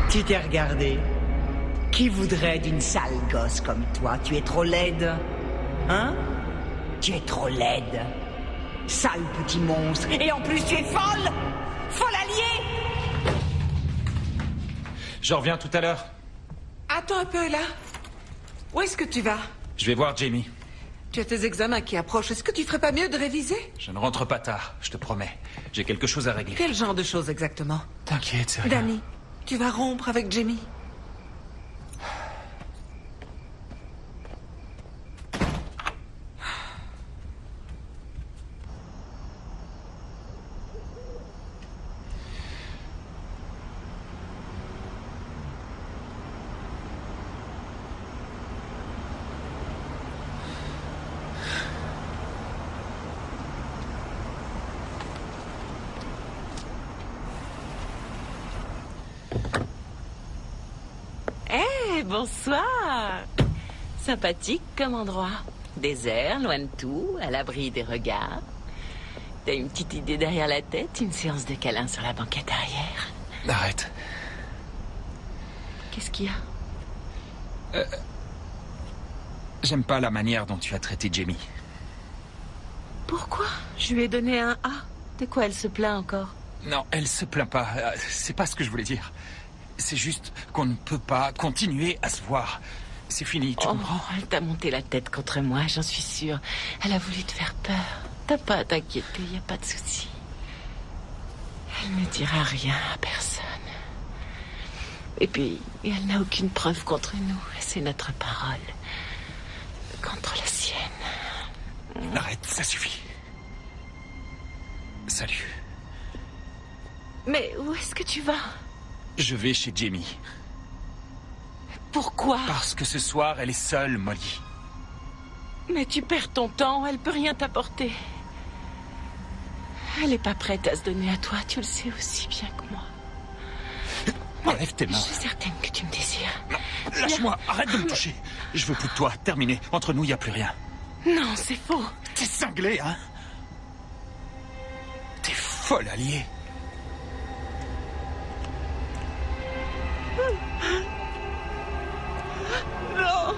Tu t'es regardé. Qui voudrait d'une sale gosse comme toi? Tu es trop laide. Hein? Tu es trop laide. Sale petit monstre. Et en plus, tu es folle! Folle alliée! Je reviens tout à l'heure. Attends un peu, là. Où est-ce que tu vas? Je vais voir Jamie. Tu as tes examens qui approchent. Est-ce que tu ferais pas mieux de réviser? Je ne rentre pas tard, je te promets. J'ai quelque chose à régler. Quel genre de choses exactement? T'inquiète, c'est rien. Danny, tu vas rompre avec Jamie? Bonsoir. Sympathique comme endroit. Désert, loin de tout, à l'abri des regards. T'as une petite idée derrière la tête, une séance de câlins sur la banquette arrière. Arrête. Qu'est-ce qu'il y a? J'aime pas la manière dont tu as traité Jamie. Pourquoi? Je lui ai donné un A. De quoi elle se plaint encore? Non, elle se plaint pas. C'est pas ce que je voulais dire. C'est juste qu'on ne peut pas continuer à se voir. C'est fini, tu comprends? Elle t'a monté la tête contre moi, j'en suis sûre. Elle a voulu te faire peur. T'as pas à t'inquiéter, y a pas de souci. Elle ne dira rien à personne. Et puis, elle n'a aucune preuve contre nous. C'est notre parole. Contre la sienne. Arrête, ça suffit. Salut. Mais où est-ce que tu vas? Je vais chez Jamie. Pourquoi? Parce que ce soir, elle est seule, Molly. Mais tu perds ton temps, elle peut rien t'apporter. Elle n'est pas prête à se donner à toi, tu le sais aussi bien que moi. Enlève tes mains. Je suis certaine que tu me désires. Non, lâche-moi, arrête de me toucher. Je veux plus de toi, terminé. Entre nous, il n'y a plus rien. Non, c'est faux. T'es cinglé, hein? T'es folle, alliée. Non.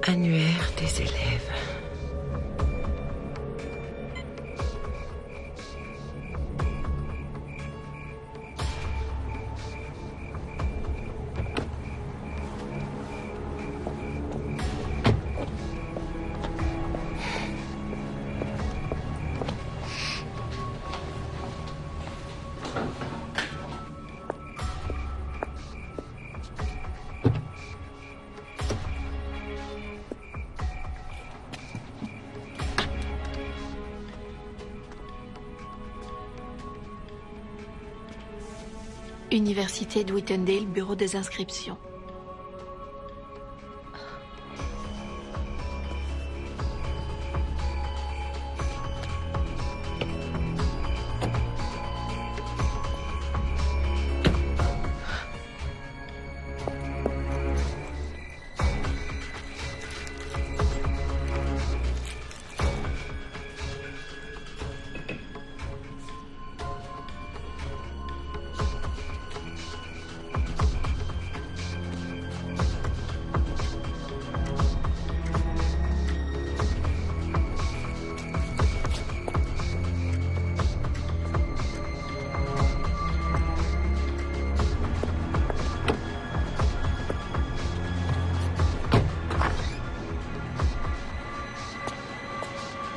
Annuaire des élèves. Université de Whitendale, bureau des inscriptions.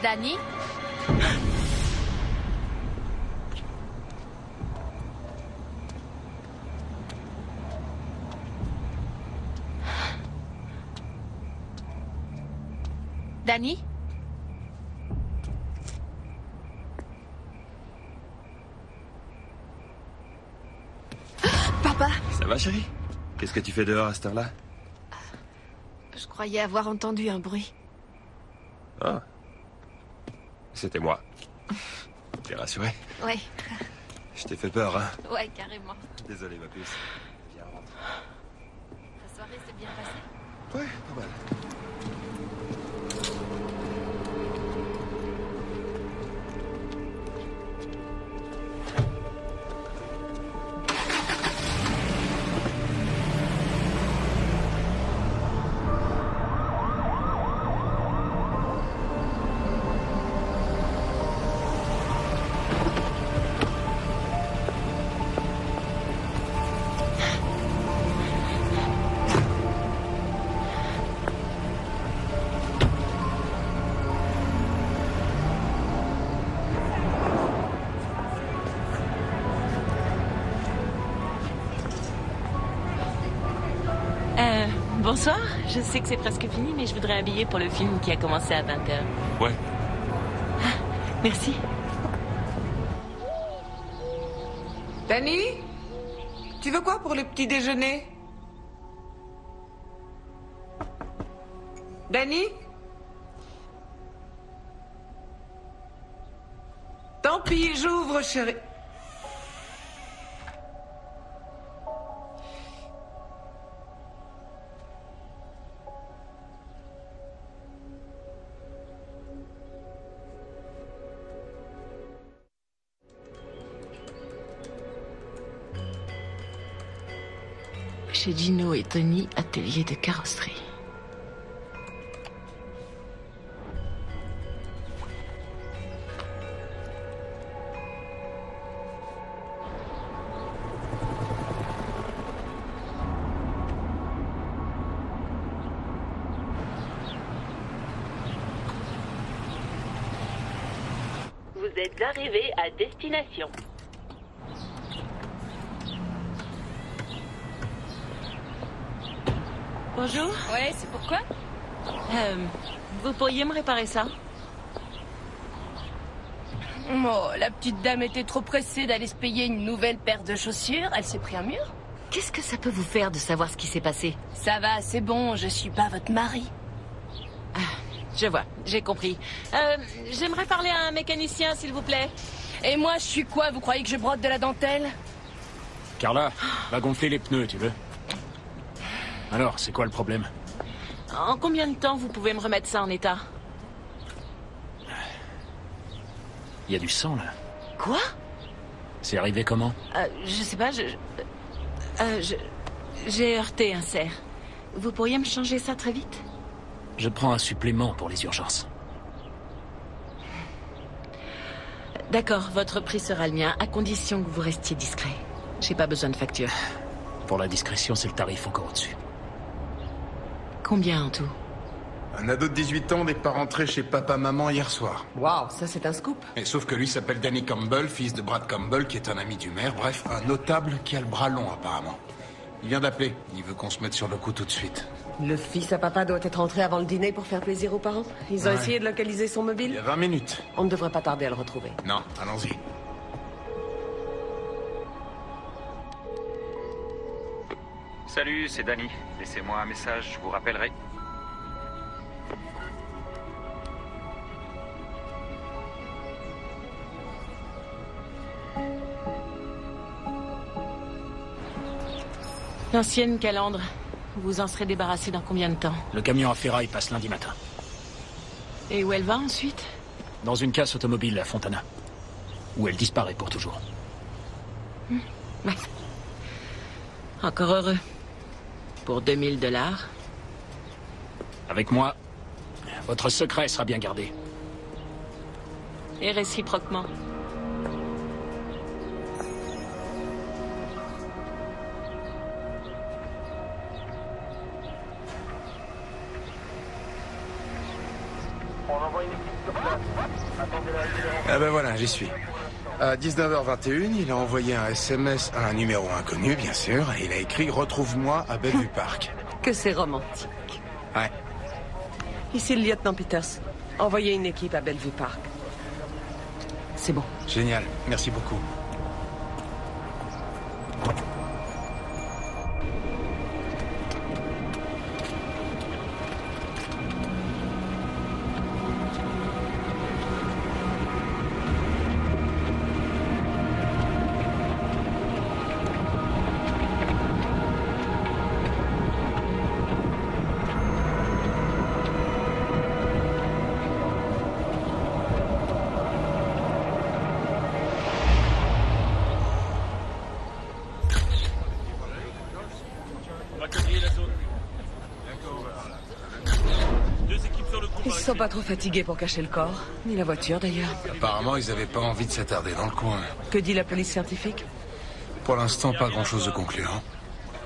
Danny? Danny? Papa! Ça va, chérie? Qu'est-ce que tu fais dehors à cette heure-là? Je croyais avoir entendu un bruit. Ah. C'était moi. T'es rassuré? Ouais. Je t'ai fait peur, hein? Ouais, carrément. Désolé, ma puce. Viens, rentre. Ta soirée s'est bien passée? Ouais, pas mal. Bonsoir, je sais que c'est presque fini, mais je voudrais un billet pour le film qui a commencé à 20h. Ouais. Ah, merci. Danny? Tu veux quoi pour le petit déjeuner? Danny? Tant pis, j'ouvre, chérie. Chez Gino et Tony, atelier de carrosserie. Vous êtes arrivé à destination. Bonjour. Ouais, c'est pourquoi? Vous pourriez me réparer ça? Oh, la petite dame était trop pressée d'aller se payer une nouvelle paire de chaussures. Elle s'est pris un mur. Qu'est-ce que ça peut vous faire de savoir ce qui s'est passé? Ça va, c'est bon, je suis pas votre mari. Ah, je vois, j'ai compris. J'aimerais parler à un mécanicien, s'il vous plaît. Et moi, je suis quoi? Vous croyez que je brode de la dentelle? Carla, va gonfler les pneus, tu veux? Alors, c'est quoi le problème? En combien de temps vous pouvez me remettre ça en état? Il y a du sang, là. Quoi? C'est arrivé comment? Je sais pas, j'ai heurté un cerf. Vous pourriez me changer ça très vite? Je prends un supplément pour les urgences. D'accord, votre prix sera le mien, à condition que vous restiez discret. J'ai pas besoin de facture. Pour la discrétion, c'est le tarif encore au-dessus. Combien en tout? Un ado de 18 ans n'est pas rentré chez papa-maman hier soir. Waouh, ça c'est un scoop. Et sauf que lui s'appelle Danny Campbell, fils de Brad Campbell, qui est un ami du maire. Bref, un notable qui a le bras long apparemment. Il vient d'appeler. Il veut qu'on se mette sur le coup tout de suite. Le fils à papa doit être rentré avant le dîner pour faire plaisir aux parents. Ils ont essayé de localiser son mobile? Il y a 20 minutes. On ne devrait pas tarder à le retrouver. Non, allons-y. Salut, c'est Danny. Laissez-moi un message, je vous rappellerai. L'ancienne calandre. Vous en serez débarrassé dans combien de temps? Le camion à ferraille passe lundi matin. Et où elle va ensuite? Dans une casse automobile à Fontana. Où elle disparaît pour toujours. Ouais. Encore heureux. Pour 2000 $. Avec moi, votre secret sera bien gardé. Et réciproquement. Ah ben voilà, j'y suis. À 19h21, il a envoyé un SMS à un numéro inconnu, bien sûr, et il a écrit « Retrouve-moi à Bellevue Park ». Que c'est romantique. Ouais. Ici le lieutenant Peters. Envoyez une équipe à Bellevue Park. C'est bon. Génial, merci beaucoup. Ils se sont pas trop fatigués pour cacher le corps. Ni la voiture, d'ailleurs. Apparemment, ils avaient pas envie de s'attarder dans le coin. Que dit la police scientifique? Pour l'instant, pas grand-chose de concluant.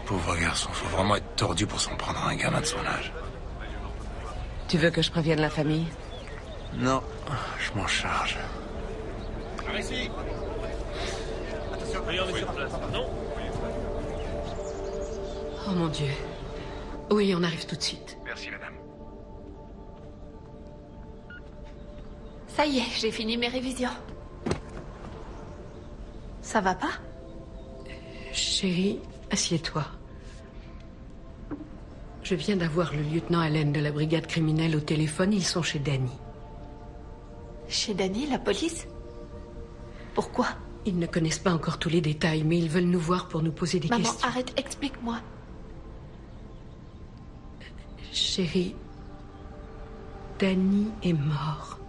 Pauvre garçon, faut vraiment être tordu pour s'en prendre à un gamin de son âge. Tu veux que je prévienne la famille? Non, je m'en charge. Ici. Attention, on est sur place. Non. Oh mon Dieu. Oui, on arrive tout de suite. Merci, madame. Ça y est, j'ai fini mes révisions. Ça va pas? Chérie, assieds-toi. Je viens d'avoir le lieutenant Allen de la brigade criminelle au téléphone. Ils sont chez Danny. Chez Danny, la police? Pourquoi? Ils ne connaissent pas encore tous les détails, mais ils veulent nous voir pour nous poser des questions. Maman, arrête, explique-moi. Chérie, Danny est mort.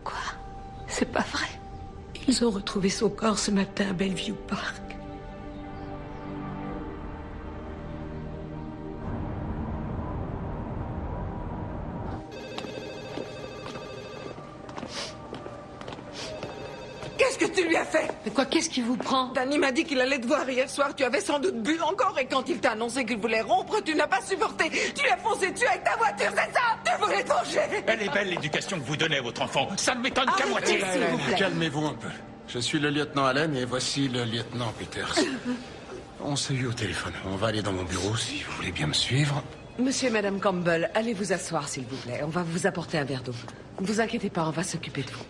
Quoi? C'est pas vrai. Ils ont retrouvé son corps ce matin à Bellevue Park. Qu'est-ce que tu lui as fait? Mais quoi, qu'est-ce qui vous prend? Danny m'a dit qu'il allait te voir hier soir. Tu avais sans doute bu encore et quand il t'a annoncé qu'il voulait rompre, tu n'as pas supporté. Tu l'as foncé dessus avec ta voiture, c'est ça? Tu voulais te venger. Elle est belle l'éducation que vous donnez à votre enfant. Ça ne m'étonne qu'à moitié. Calmez-vous un peu. Je suis le lieutenant Allen et voici le lieutenant Peters. On s'est eu au téléphone. On va aller dans mon bureau si vous voulez bien me suivre. Monsieur et Madame Campbell, allez vous asseoir, s'il vous plaît. On va vous apporter un verre d'eau. Ne vous inquiétez pas, on va s'occuper de vous.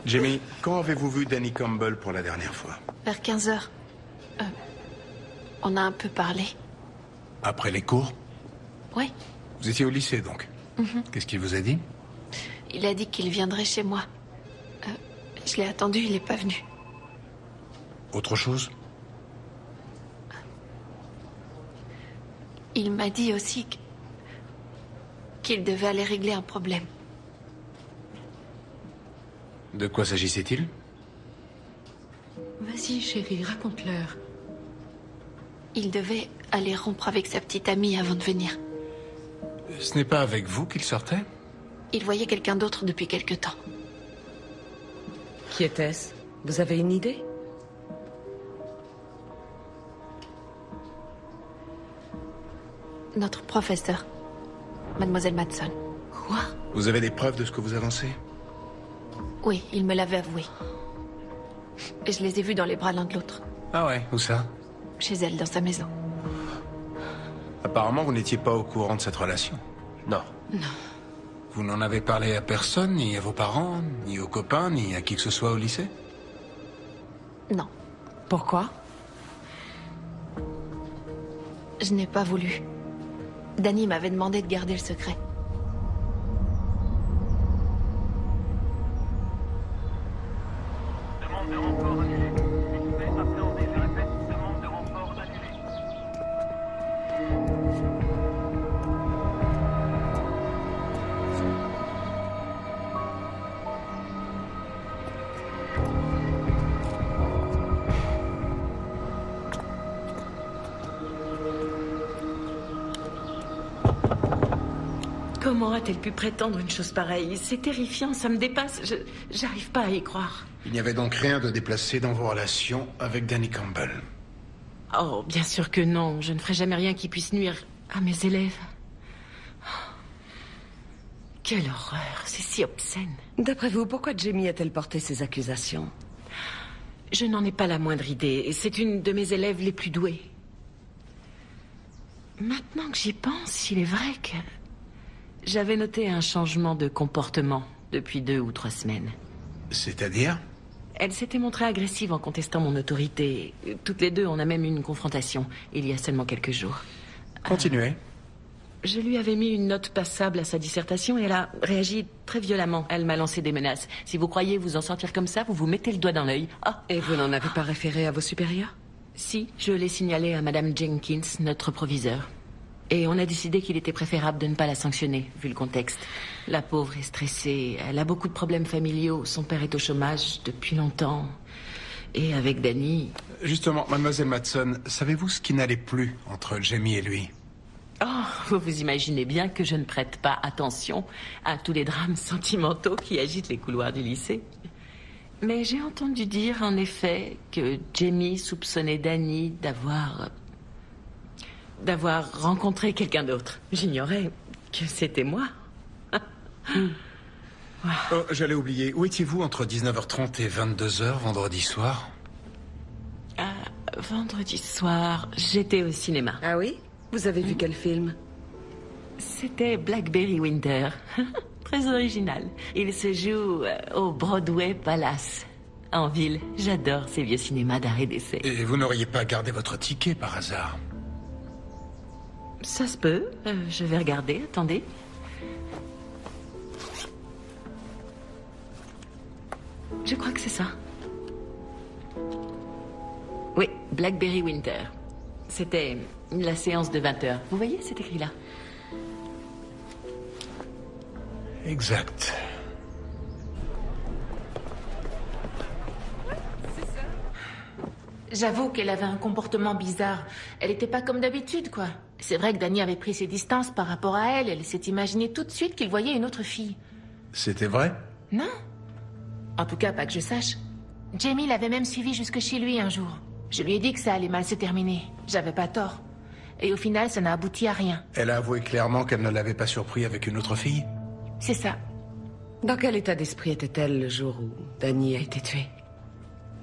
Jamie, quand avez-vous vu Danny Campbell pour la dernière fois? Vers 15h. On a un peu parlé. Après les cours? Oui. Vous étiez au lycée, donc? Qu'est-ce qu'il vous a dit? Il a dit qu'il viendrait chez moi. Je l'ai attendu, il n'est pas venu. Autre chose? Il m'a dit aussi qu'il devait aller régler un problème. De quoi s'agissait-il? Vas-y, chérie, raconte-leur. Il devait aller rompre avec sa petite amie avant de venir. Ce n'est pas avec vous qu'il sortait? Il voyait quelqu'un d'autre depuis quelque temps. Qui était-ce? Vous avez une idée? Notre professeur, Mademoiselle Madsen. Quoi? Vous avez des preuves de ce que vous avancez? Oui, il me l'avait avoué. Et je les ai vus dans les bras l'un de l'autre. Ah ouais, où ça? Chez elle, dans sa maison. Apparemment, vous n'étiez pas au courant de cette relation. Non. Non. Vous n'en avez parlé à personne, ni à vos parents, ni aux copains, ni à qui que ce soit au lycée? Non. Pourquoi? Je n'ai pas voulu. Danny m'avait demandé de garder le secret. Demande de renfort annulée. S'il vous plaît, appréhendez, je répète, demande de renfort annulée. Comment a-t-elle pu prétendre une chose pareille? C'est terrifiant, ça me dépasse. J'arrive pas à y croire. Il n'y avait donc rien de déplacé dans vos relations avec Danny Campbell? Oh, bien sûr que non. Je ne ferai jamais rien qui puisse nuire à mes élèves. Oh. Quelle horreur, c'est si obscène. D'après vous, pourquoi Jamie a-t-elle porté ces accusations? Je n'en ai pas la moindre idée. C'est une de mes élèves les plus douées. Maintenant que j'y pense, il est vrai que... J'avais noté un changement de comportement depuis 2 ou 3 semaines. C'est-à-dire? Elle s'était montrée agressive en contestant mon autorité. Toutes les deux, on a même eu une confrontation, il y a seulement quelques jours. Continuez. Je lui avais mis une note passable à sa dissertation et elle a réagi très violemment. Elle m'a lancé des menaces. Si vous croyez vous en sortir comme ça, vous vous mettez le doigt dans l'œil. Ah. Et vous n'en avez pas référé à vos supérieurs? Si, je l'ai signalé à Madame Jenkins, notre proviseure. Et on a décidé qu'il était préférable de ne pas la sanctionner, vu le contexte. La pauvre est stressée, elle a beaucoup de problèmes familiaux, son père est au chômage depuis longtemps. Et avec Danny... Justement, Mademoiselle Madsen, savez-vous ce qui n'allait plus entre Jamie et lui? Oh, vous vous imaginez bien que je ne prête pas attention à tous les drames sentimentaux qui agitent les couloirs du lycée. Mais j'ai entendu dire, en effet, que Jamie soupçonnait Danny d'avoir rencontré quelqu'un d'autre. J'ignorais que c'était moi. Oh, j'allais oublier. Où étiez-vous entre 19h30 et 22h vendredi soir? Vendredi soir, j'étais au cinéma. Ah oui? Vous avez vu quel film? C'était Blackberry Winter. Très original. Il se joue au Broadway Palace, en ville. J'adore ces vieux cinémas d'art et d'essai. Et vous n'auriez pas gardé votre ticket par hasard? Ça se peut. Je vais regarder. Attendez. Je crois que c'est ça. Oui, Blackberry Winter. C'était la séance de 20h. Vous voyez, c'est écrit là. Exact. J'avoue qu'elle avait un comportement bizarre. Elle n'était pas comme d'habitude, quoi. C'est vrai que Danny avait pris ses distances par rapport à elle. Elle s'est imaginé tout de suite qu'il voyait une autre fille. C'était vrai? Non. En tout cas, pas que je sache. Jamie l'avait même suivi jusque chez lui un jour. Je lui ai dit que ça allait mal se terminer. J'avais pas tort. Et au final, ça n'a abouti à rien. Elle a avoué clairement qu'elle ne l'avait pas surpris avec une autre fille? C'est ça. Dans quel état d'esprit était-elle le jour où Danny a été tué?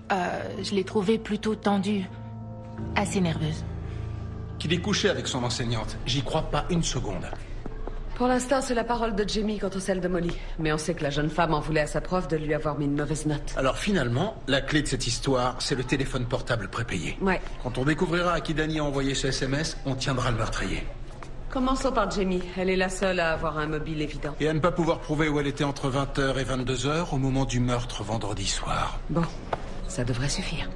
Je l'ai trouvée plutôt tendue. Assez nerveuse. Qu'il ait couché avec son enseignante, j'y crois pas une seconde. Pour l'instant, c'est la parole de Jamie contre celle de Molly. Mais on sait que la jeune femme en voulait à sa prof de lui avoir mis une mauvaise note. Alors finalement, la clé de cette histoire, c'est le téléphone portable prépayé. Ouais. Quand on découvrira à qui Danny a envoyé ce SMS, on tiendra le meurtrier. Commençons par Jamie. Elle est la seule à avoir un mobile évident. Et à ne pas pouvoir prouver où elle était entre 20h et 22h au moment du meurtre vendredi soir. Bon, ça devrait suffire.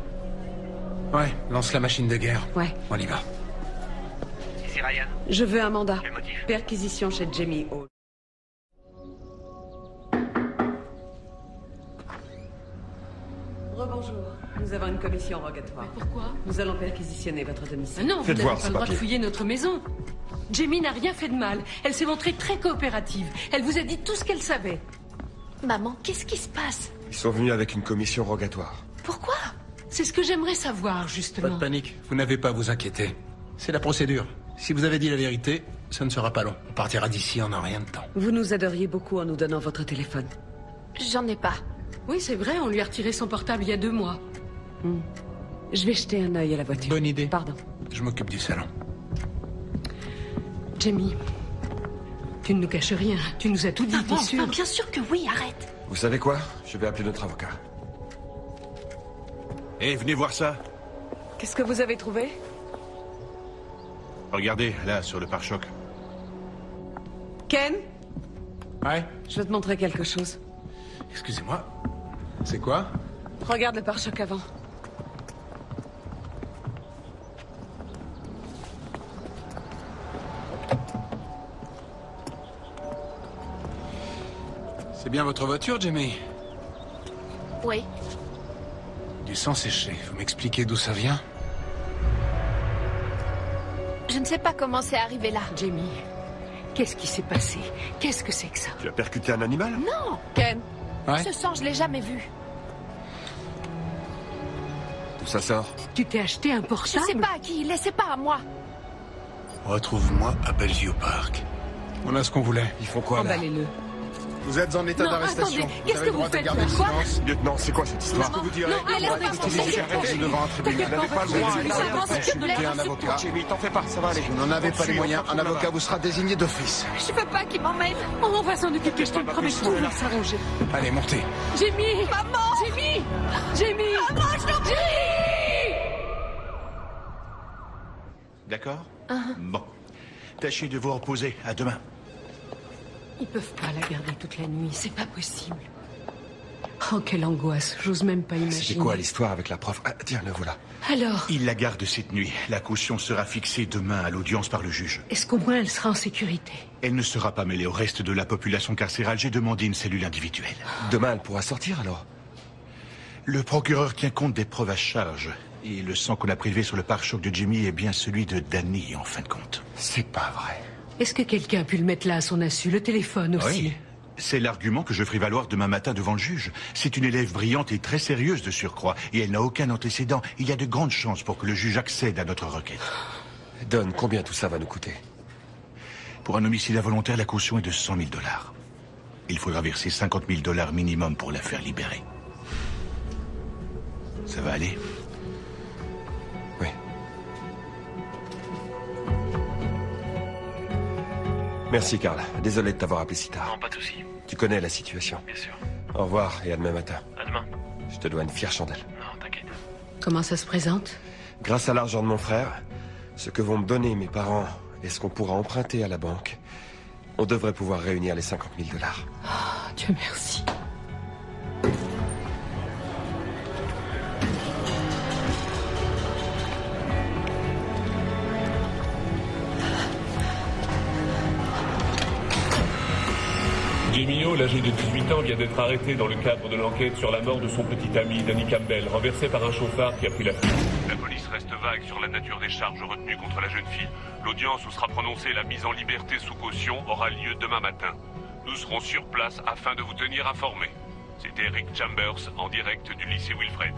Ouais, lance la machine de guerre. Ouais. On y va. Ici Ryan. Je veux un mandat. Quel motif? Perquisition chez Jamie Hall. Rebonjour. Nous avons une commission rogatoire. Mais pourquoi? Nous allons perquisitionner votre domicile. Non, vous n'avez pas le droit de fouiller notre maison. Jamie n'a rien fait de mal. Elle s'est montrée très coopérative. Elle vous a dit tout ce qu'elle savait. Maman, qu'est-ce qui se passe? Ils sont venus avec une commission rogatoire. Pourquoi? C'est ce que j'aimerais savoir, justement. Pas de panique, vous n'avez pas à vous inquiéter. C'est la procédure. Si vous avez dit la vérité, ça ne sera pas long. On partira d'ici en un rien de temps. Vous nous aideriez beaucoup en nous donnant votre téléphone. J'en ai pas. Oui, c'est vrai, on lui a retiré son portable il y a 2 mois. Je vais jeter un œil à la voiture. Bonne idée. Pardon. Je m'occupe du salon. Jamie, tu ne nous caches rien. Tu nous as tout dit, t'es sûr? Bien sûr que oui, arrête. Vous savez quoi? Je vais appeler notre avocat. Eh, venez voir ça. Qu'est-ce que vous avez trouvé? Regardez, là, sur le pare-choc. Ken? Ouais? Je vais te montrer quelque chose. Excusez-moi. C'est quoi? Regarde le pare-choc avant. C'est bien votre voiture, Jamie? Oui. Du sang séché. Vous m'expliquez d'où ça vient? Je ne sais pas comment c'est arrivé là. Jamie, qu'est-ce qui s'est passé? Qu'est-ce que c'est que ça? Tu as percuté un animal? Non, Ken. Ouais? Ce sang, je l'ai jamais vu. D'où ça sort? Tu t'es acheté un Je portable? sais pas à qui, laissez pas à moi. Retrouve-moi à Bellevue Park. On a ce qu'on voulait. Ils font quoi là? Emballez-le. Vous êtes en état Non, d'arrestation. attendez, qu'est-ce que vous faites là? Quoi? Lieutenant, c'est quoi cette histoire? Qu'est-ce que vous direz? Non, laisse-moi devant un tribunal. Vous n'avez pas le droit d'insulter un avocat. Jamie, t'en fais pas, ça va aller. Vous n'en avez pas les moyens. Un avocat vous sera désigné d'office. Je veux pas qu'il m'emmène. On va s'en occuper, je te le promets, tout va s'arranger. Allez, montez. Jamie! Maman! Jamie! Jamie! Maman, je t'en prie! D'accord? Bon. Tâchez de vous reposer. À demain. Ils peuvent pas la garder toute la nuit, c'est pas possible. Oh, quelle angoisse, j'ose même pas imaginer. C'était quoi l'histoire avec la prof? Ah, tiens, le voilà. Alors, Il la garde cette nuit. La caution sera fixée demain à l'audience par le juge. est-ce qu'au moins elle sera en sécurité? Elle ne sera pas mêlée au reste de la population carcérale. J'ai demandé une cellule individuelle. Demain, elle pourra sortir alors? Le procureur tient compte des preuves à charge. Et le sang qu'on a prélevé sur le pare-choc de Jimmy est bien celui de Danny, en fin de compte. C'est pas vrai. Est-ce que quelqu'un a pu le mettre là à son insu? Le téléphone aussi? Oui. C'est l'argument que je ferai valoir demain matin devant le juge. C'est une élève brillante et très sérieuse de surcroît. Et elle n'a aucun antécédent. Il y a de grandes chances pour que le juge accède à notre requête. Donne, combien tout ça va nous coûter? Pour un homicide involontaire, la caution est de 100 000 $. Il faudra verser 50 000 $ minimum pour la faire libérer. Ça va aller? Oui. Merci, Carl. Désolé de t'avoir appelé si tard. Non, pas de souci. Tu connais la situation. Bien sûr. Au revoir et à demain matin. À demain. Je te dois une fière chandelle. Non, t'inquiète. Comment ça se présente? Grâce à l'argent de mon frère, ce que vont me donner mes parents et ce qu'on pourra emprunter à la banque, on devrait pouvoir réunir les 50 000 $. Oh, Dieu merci. Jamie Hall, âgé de 18 ans, vient d'être arrêté dans le cadre de l'enquête sur la mort de son petit ami, Danny Campbell, renversé par un chauffard qui a pris la fuite. La police reste vague sur la nature des charges retenues contre la jeune fille. L'audience où sera prononcée la mise en liberté sous caution aura lieu demain matin. Nous serons sur place afin de vous tenir informés. C'était Rick Chambers, en direct du lycée Wilfred.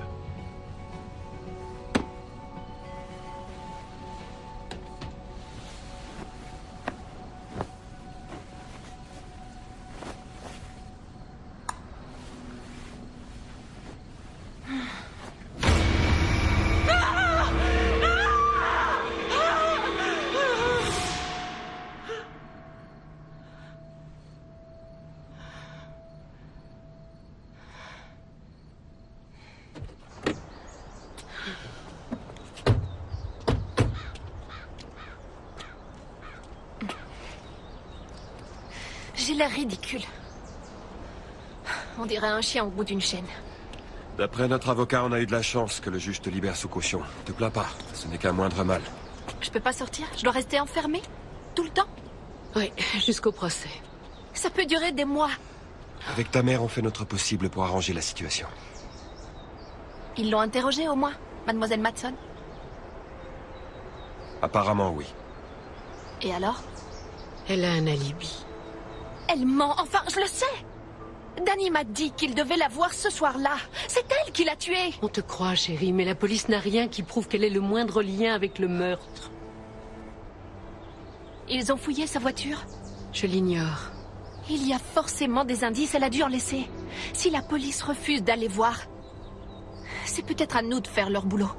J'ai l'air ridicule. On dirait un chien au bout d'une chaîne. D'après notre avocat, on a eu de la chance que le juge te libère sous caution. Te plains pas, ce n'est qu'un moindre mal. Je peux pas sortir? Je dois rester enfermée? Tout le temps? Oui, jusqu'au procès. Ça peut durer des mois. Avec ta mère, on fait notre possible pour arranger la situation. Ils l'ont interrogée au moins, mademoiselle Matson? Apparemment, oui. Et alors? Elle a un alibi. Elle ment, enfin, je le sais! Danny m'a dit qu'il devait la voir ce soir-là. C'est elle qui l'a tuée. On te croit, chérie, mais la police n'a rien qui prouve qu'elle ait le moindre lien avec le meurtre. Ils ont fouillé sa voiture? Je l'ignore. Il y a forcément des indices, elle a dû en laisser. Si la police refuse d'aller voir, c'est peut-être à nous de faire leur boulot.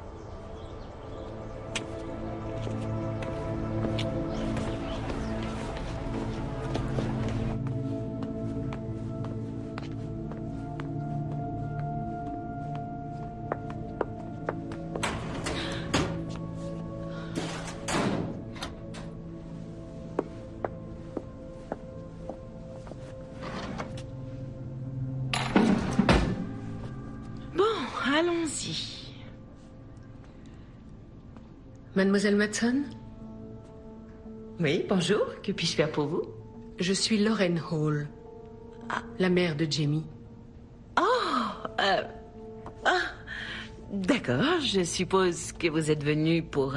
Allons-y. Mademoiselle Matson? Oui, bonjour. Que puis-je faire pour vous? Je suis Lauren Hall, la mère de Jamie. D'accord. Je suppose que vous êtes venu pour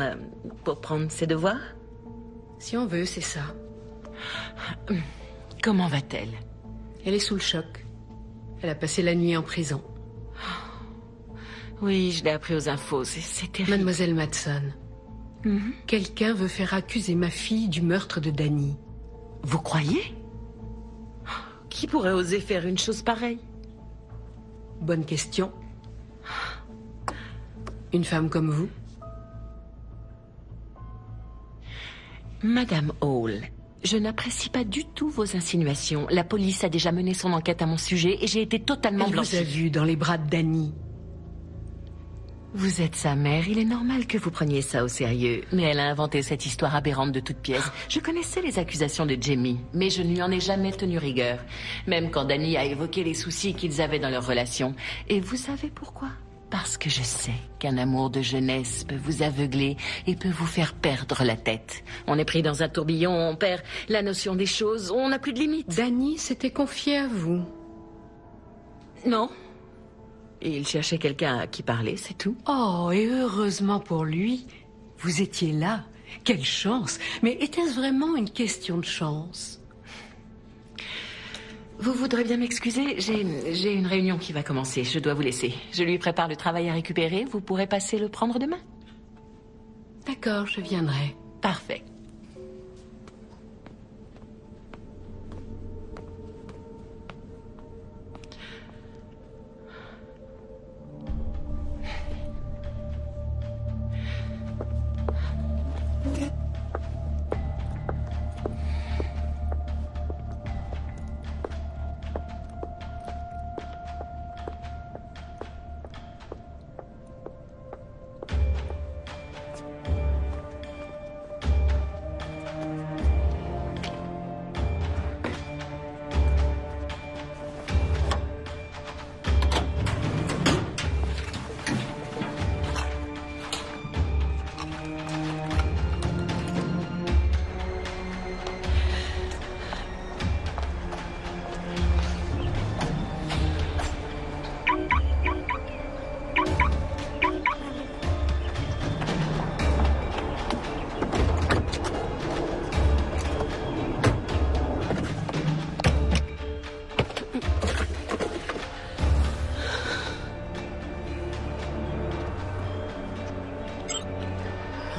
prendre ses devoirs? Si on veut, c'est ça. Comment va-t-elle? Elle est sous le choc. Elle a passé la nuit en prison. Oui, je l'ai appris aux infos, c'est terrible. Mademoiselle Matson, quelqu'un veut faire accuser ma fille du meurtre de Danny. Vous croyez? Qui pourrait oser faire une chose pareille? Bonne question. Une femme comme vous? Madame Hall, je n'apprécie pas du tout vos insinuations. La police a déjà mené son enquête à mon sujet et j'ai été totalement blanchie. Elle vous a vu dans les bras de Danny. Vous êtes sa mère, il est normal que vous preniez ça au sérieux. Mais elle a inventé cette histoire aberrante de toutes pièces. Je connaissais les accusations de Jamie, mais je ne lui en ai jamais tenu rigueur. Même quand Danny a évoqué les soucis qu'ils avaient dans leur relation. Et vous savez pourquoi? Parce que je sais qu'un amour de jeunesse peut vous aveugler et peut vous faire perdre la tête. On est pris dans un tourbillon, on perd la notion des choses, on n'a plus de limites. Danny s'était confié à vous? Non. Il cherchait quelqu'un à qui parler, c'est tout. Oh, et heureusement pour lui, vous étiez là. Quelle chance! Mais était-ce vraiment une question de chance? Vous voudrez bien m'excuser, j'ai une réunion qui va commencer, je dois vous laisser. Je lui prépare le travail à récupérer, vous pourrez passer le prendre demain? D'accord, je viendrai. Parfait.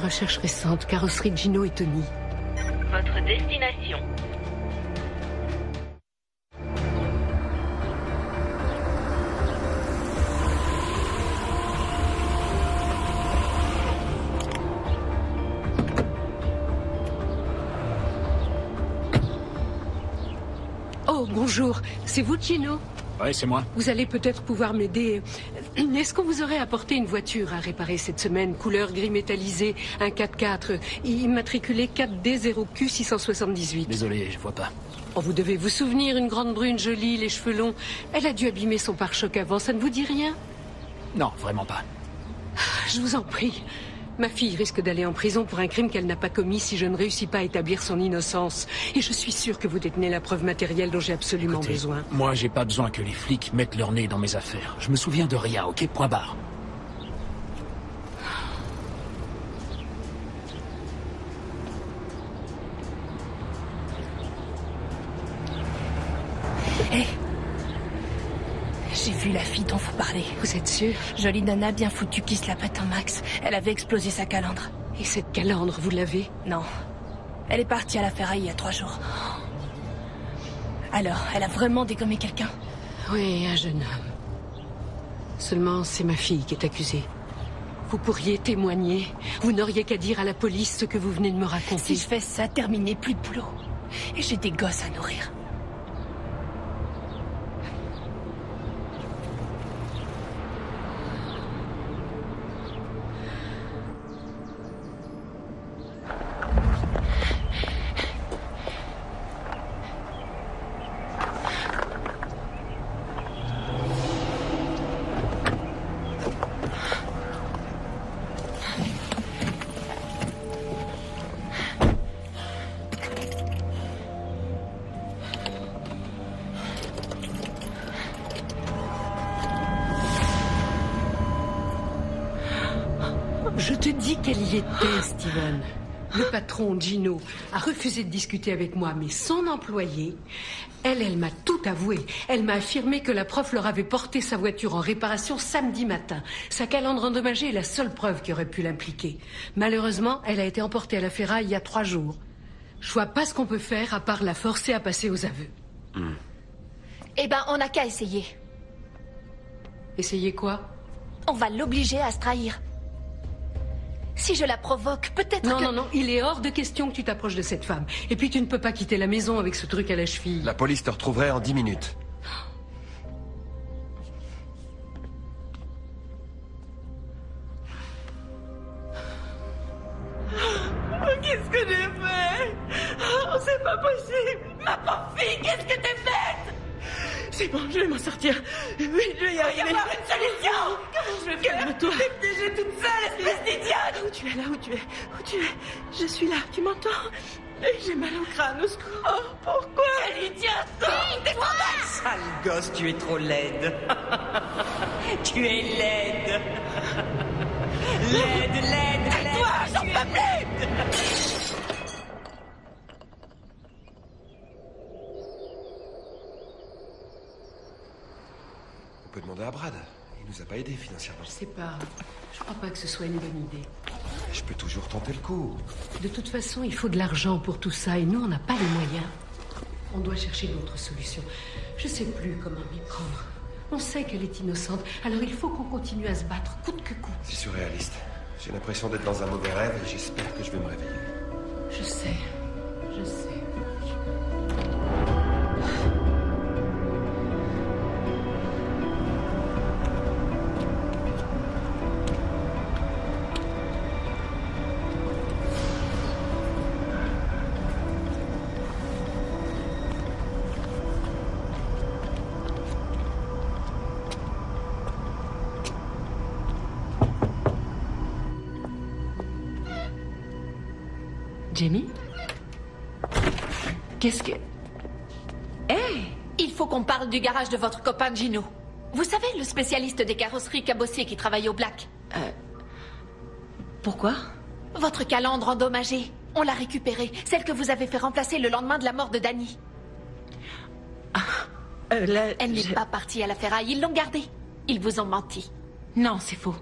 Recherche récente, carrosserie Gino et Tony. Votre destination. Oh, bonjour. C'est vous, Gino? Ouais, c'est moi. Vous allez peut-être pouvoir m'aider. Est-ce qu'on vous aurait apporté une voiture à réparer cette semaine? Couleur gris métallisé, un 4x4, immatriculé 4D0Q678. Désolé, je vois pas. Oh, vous devez vous souvenir, une grande brune jolie, les cheveux longs. Elle a dû abîmer son pare-choc avant, ça ne vous dit rien? Non, vraiment pas. Je vous en prie. Ma fille risque d'aller en prison pour un crime qu'elle n'a pas commis si je ne réussis pas à établir son innocence. Et je suis sûre que vous détenez la preuve matérielle dont j'ai absolument besoin. Moi, j'ai pas besoin que les flics mettent leur nez dans mes affaires. Je me souviens de rien, ok? Point barre. plus la fille dont vous parlez. Vous êtes sûr? Jolie nana bien foutue qui se la pète en max. Elle avait explosé sa calandre. Et cette calandre, vous l'avez? Non. Elle est partie à la ferraille il y a 3 jours. Alors, elle a vraiment dégommé quelqu'un? Oui, un jeune homme. Seulement, c'est ma fille qui est accusée. Vous pourriez témoigner. Vous n'auriez qu'à dire à la police ce que vous venez de me raconter. Si je fais ça, terminé, plus de boulot. Et j'ai des gosses à nourrir. Je te dis qu'elle y était, Steven. Le patron, Gino, a refusé de discuter avec moi, mais son employé, elle m'a tout avoué. Elle m'a affirmé que la prof leur avait porté sa voiture en réparation samedi matin. Sa calandre endommagée est la seule preuve qui aurait pu l'impliquer. Malheureusement, elle a été emportée à la ferraille il y a 3 jours. Je vois pas ce qu'on peut faire à part la forcer à passer aux aveux. Eh ben, on n'a qu'à essayer. Essayer quoi? On va l'obliger à se trahir. Si je la provoque, peut-être que... Non, il est hors de question que tu t'approches de cette femme. Et puis tu ne peux pas quitter la maison avec ce truc à la cheville. La police te retrouverait en 10 minutes. Qu'est-ce que j'ai fait? Oh, c'est pas possible! Ma pauvre fille, qu'est-ce que t'as fait? C'est bon, je vais m'en sortir. Oui, je vais y arriver. Il n'y a pas une solution! Comment je vais faire? Calme-toi. J'ai toute seule, espèce d'idiote! Où tu es là? Où tu es? Où tu es? Je suis là, tu m'entends? J'ai mal au crâne, au secours. Oh, pourquoi? Quelle idiote! T'es trop belle! Sale gosse, tu es trop laide. Tu es laide. Laide. Toi, j'en peux plus! On peut demander à Brad. Il nous a pas aidés financièrement. Je sais pas. Je crois pas que ce soit une bonne idée. Je peux toujours tenter le coup. De toute façon, il faut de l'argent pour tout ça et nous, on n'a pas les moyens. On doit chercher d'autres solutions. Je sais plus comment m'y prendre. On sait qu'elle est innocente, alors il faut qu'on continue à se battre, coûte que coûte. C'est surréaliste. J'ai l'impression d'être dans un mauvais rêve et j'espère que je vais me réveiller. Je sais. Jamie? Qu'est-ce que... Il faut qu'on parle du garage de votre copain Gino. Vous savez, le spécialiste des carrosseries cabossées qui travaille au Black. Pourquoi? Votre calandre endommagée. On l'a récupérée. Celle que vous avez fait remplacer le lendemain de la mort de Danny. Elle n'est pas partie à la ferraille. Ils l'ont gardée. Ils vous ont menti. Non, c'est faux.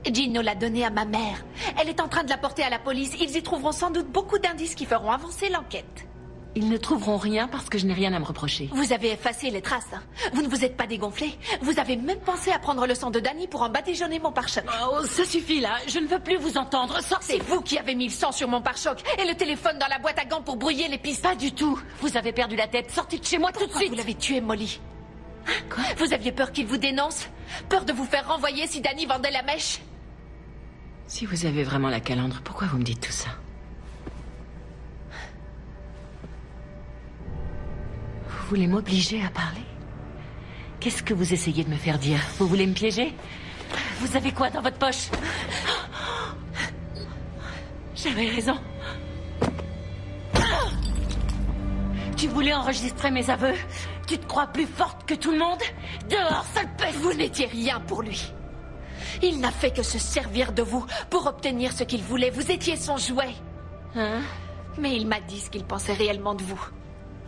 Gino l'a donnée à ma mère. Elle est en train de la porter à la police. Ils y trouveront sans doute beaucoup d'indices qui feront avancer l'enquête. Ils ne trouveront rien parce que je n'ai rien à me reprocher. Vous avez effacé les traces, hein. Vous ne vous êtes pas dégonflé. Vous avez même pensé à prendre le sang de Danny pour en badigeonner mon pare-choc. Oh, ça suffit là. Je ne veux plus vous entendre. Sortez. C'est vous qui avez mis le sang sur mon pare-choc et le téléphone dans la boîte à gants pour brouiller les pistes. Pas du tout. Vous avez perdu la tête. Sortez de chez moi tout de suite. Vous l'avez tué, Molly. Quoi? Vous aviez peur qu'il vous dénonce? Peur de vous faire renvoyer si Danny vendait la mèche? Si vous avez vraiment la calandre, pourquoi vous me dites tout ça? Vous voulez m'obliger à parler? Qu'est-ce que vous essayez de me faire dire? Vous voulez me piéger? Vous avez quoi dans votre poche? J'avais raison. Tu voulais enregistrer mes aveux? Tu te crois plus forte que tout le monde? Dehors, sale peste! Vous n'étiez rien pour lui. Il n'a fait que se servir de vous pour obtenir ce qu'il voulait. Vous étiez son jouet. Hein? Mais il m'a dit ce qu'il pensait réellement de vous.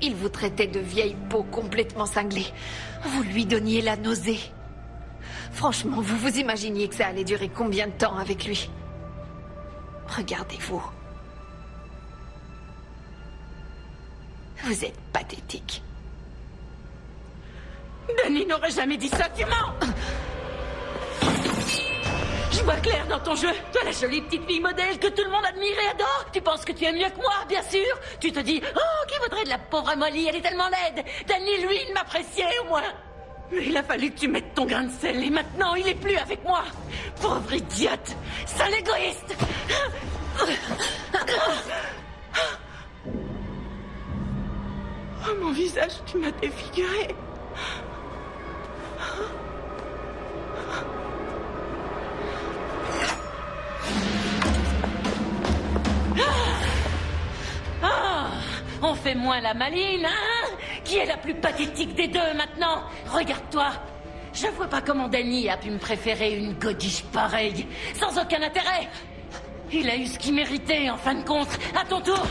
Il vous traitait de vieille peau complètement cinglée. Vous lui donniez la nausée. Franchement, vous vous imaginiez que ça allait durer combien de temps avec lui? Regardez-vous. Vous êtes pathétique. Danny n'aurait jamais dit ça, tu mens! Je vois clair dans ton jeu. Toi, la jolie petite fille modèle que tout le monde admire et adore. Tu penses que tu es mieux que moi, bien sûr. Tu te dis, oh, qui voudrait de la pauvre Molly? Elle est tellement laide. Danny, lui, il m'appréciait au moins. Mais il a fallu que tu mettes ton grain de sel et maintenant, il est plus avec moi. Pauvre idiote. Sale égoïste. Oh, mon visage, tu m'as défiguré. Ah, on fait moins la maline, hein? Qui est la plus pathétique des deux maintenant? Regarde-toi. Je vois pas comment Danny a pu me préférer une godiche pareille, sans aucun intérêt. Il a eu ce qu'il méritait en fin de compte. À ton tour.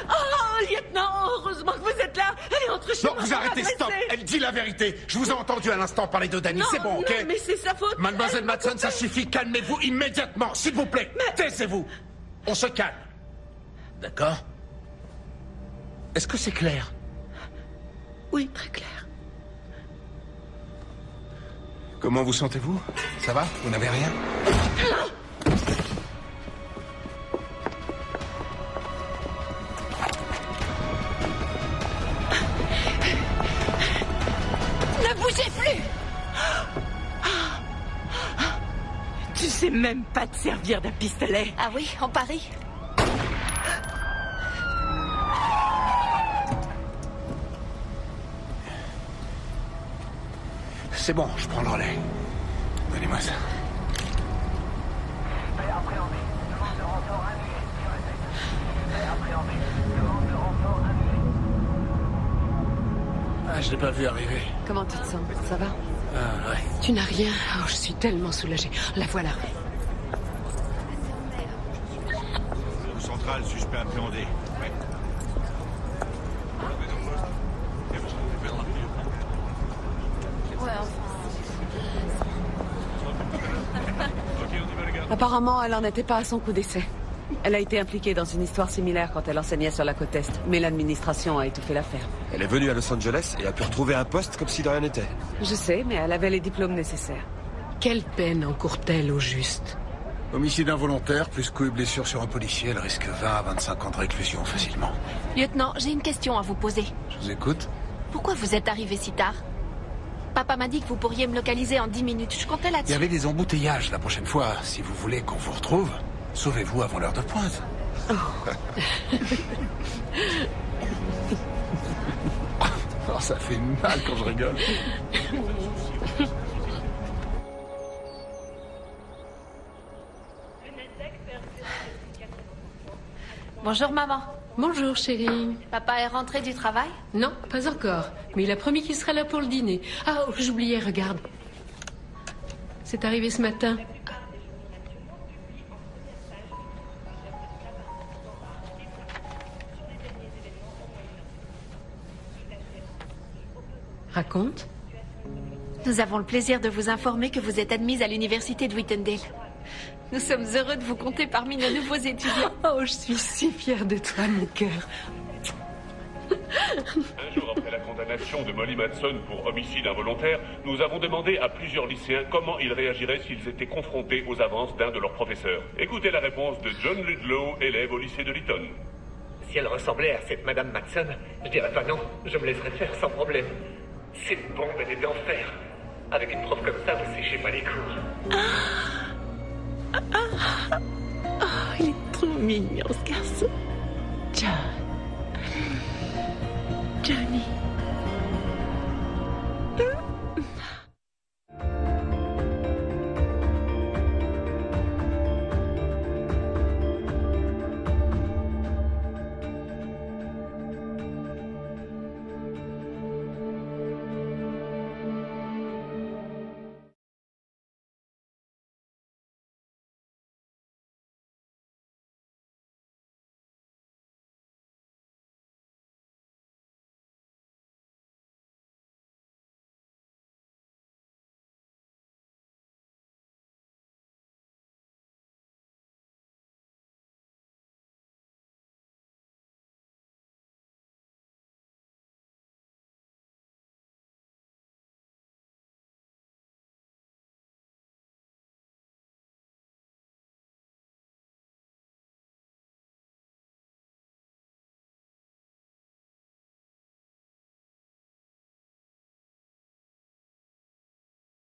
Oh, lieutenant, heureusement que vous êtes là. Elle est entre chez Non, moi. vous arrêtez, stop. Elle dit la vérité. Je vous ai entendu à l'instant parler de Danny. C'est bon, ok? Non, mais c'est sa faute. Mademoiselle Madsen, ça suffit. Calmez-vous immédiatement, s'il vous plaît. Taisez-vous. On se calme. D'accord? Est-ce que c'est clair? Oui, très clair. Comment vous sentez-vous? Ça va? Vous n'avez rien? Ne bougez plus! Tu sais même pas te servir d'un pistolet. Ah oui, on parie. C'est bon, je prends le relais. Donnez-moi ça. Ah, je l'ai pas vu arriver. Comment tu te sens? Ça va? Ah, ouais. Tu n'as rien? Oh, je suis tellement soulagée. La voilà. Centrale, suspect appréhendé. Ouais. Apparemment, elle n'en était pas à son coup d'essai. Elle a été impliquée dans une histoire similaire quand elle enseignait sur la côte Est, mais l'administration a étouffé l'affaire. Elle est venue à Los Angeles et a pu retrouver un poste comme si de rien n'était. Je sais, mais elle avait les diplômes nécessaires. Quelle peine encourt-elle au juste? Homicide involontaire, plus coups et blessures sur un policier, elle risque 20 à 25 ans de réclusion facilement. Lieutenant, j'ai une question à vous poser. Je vous écoute. Pourquoi vous êtes arrivé si tard? Papa m'a dit que vous pourriez me localiser en 10 minutes. Je comptais Il y là-dessus. avait des embouteillages la prochaine fois. Si vous voulez qu'on vous retrouve, sauvez-vous avant l'heure de pointe. Oh, ça fait mal quand je rigole. Bonjour maman. Bonjour chérie. Papa est rentré du travail? Non, pas encore. Mais il a promis qu'il sera là pour le dîner. Ah, oh, j'oubliais, regarde. C'est arrivé ce matin. Raconte. Nous avons le plaisir de vous informer que vous êtes admise à l'université de Whitendale. Nous sommes heureux de vous compter parmi nos nouveaux étudiants. Oh, je suis si fière de toi, mon cœur. Un jour après la condamnation de Molly Madsen pour homicide involontaire, nous avons demandé à plusieurs lycéens comment ils réagiraient s'ils étaient confrontés aux avances d'un de leurs professeurs. Écoutez la réponse de John Ludlow, élève au lycée de Lytton. Si elle ressemblait à cette Madame Madsen, je dirais pas non, je me laisserais faire sans problème. Cette bombe, elle est d'enfer. Avec une prof comme ça, vous séchez pas les cours. Il est trop mignon, ce garçon. John. Johnny.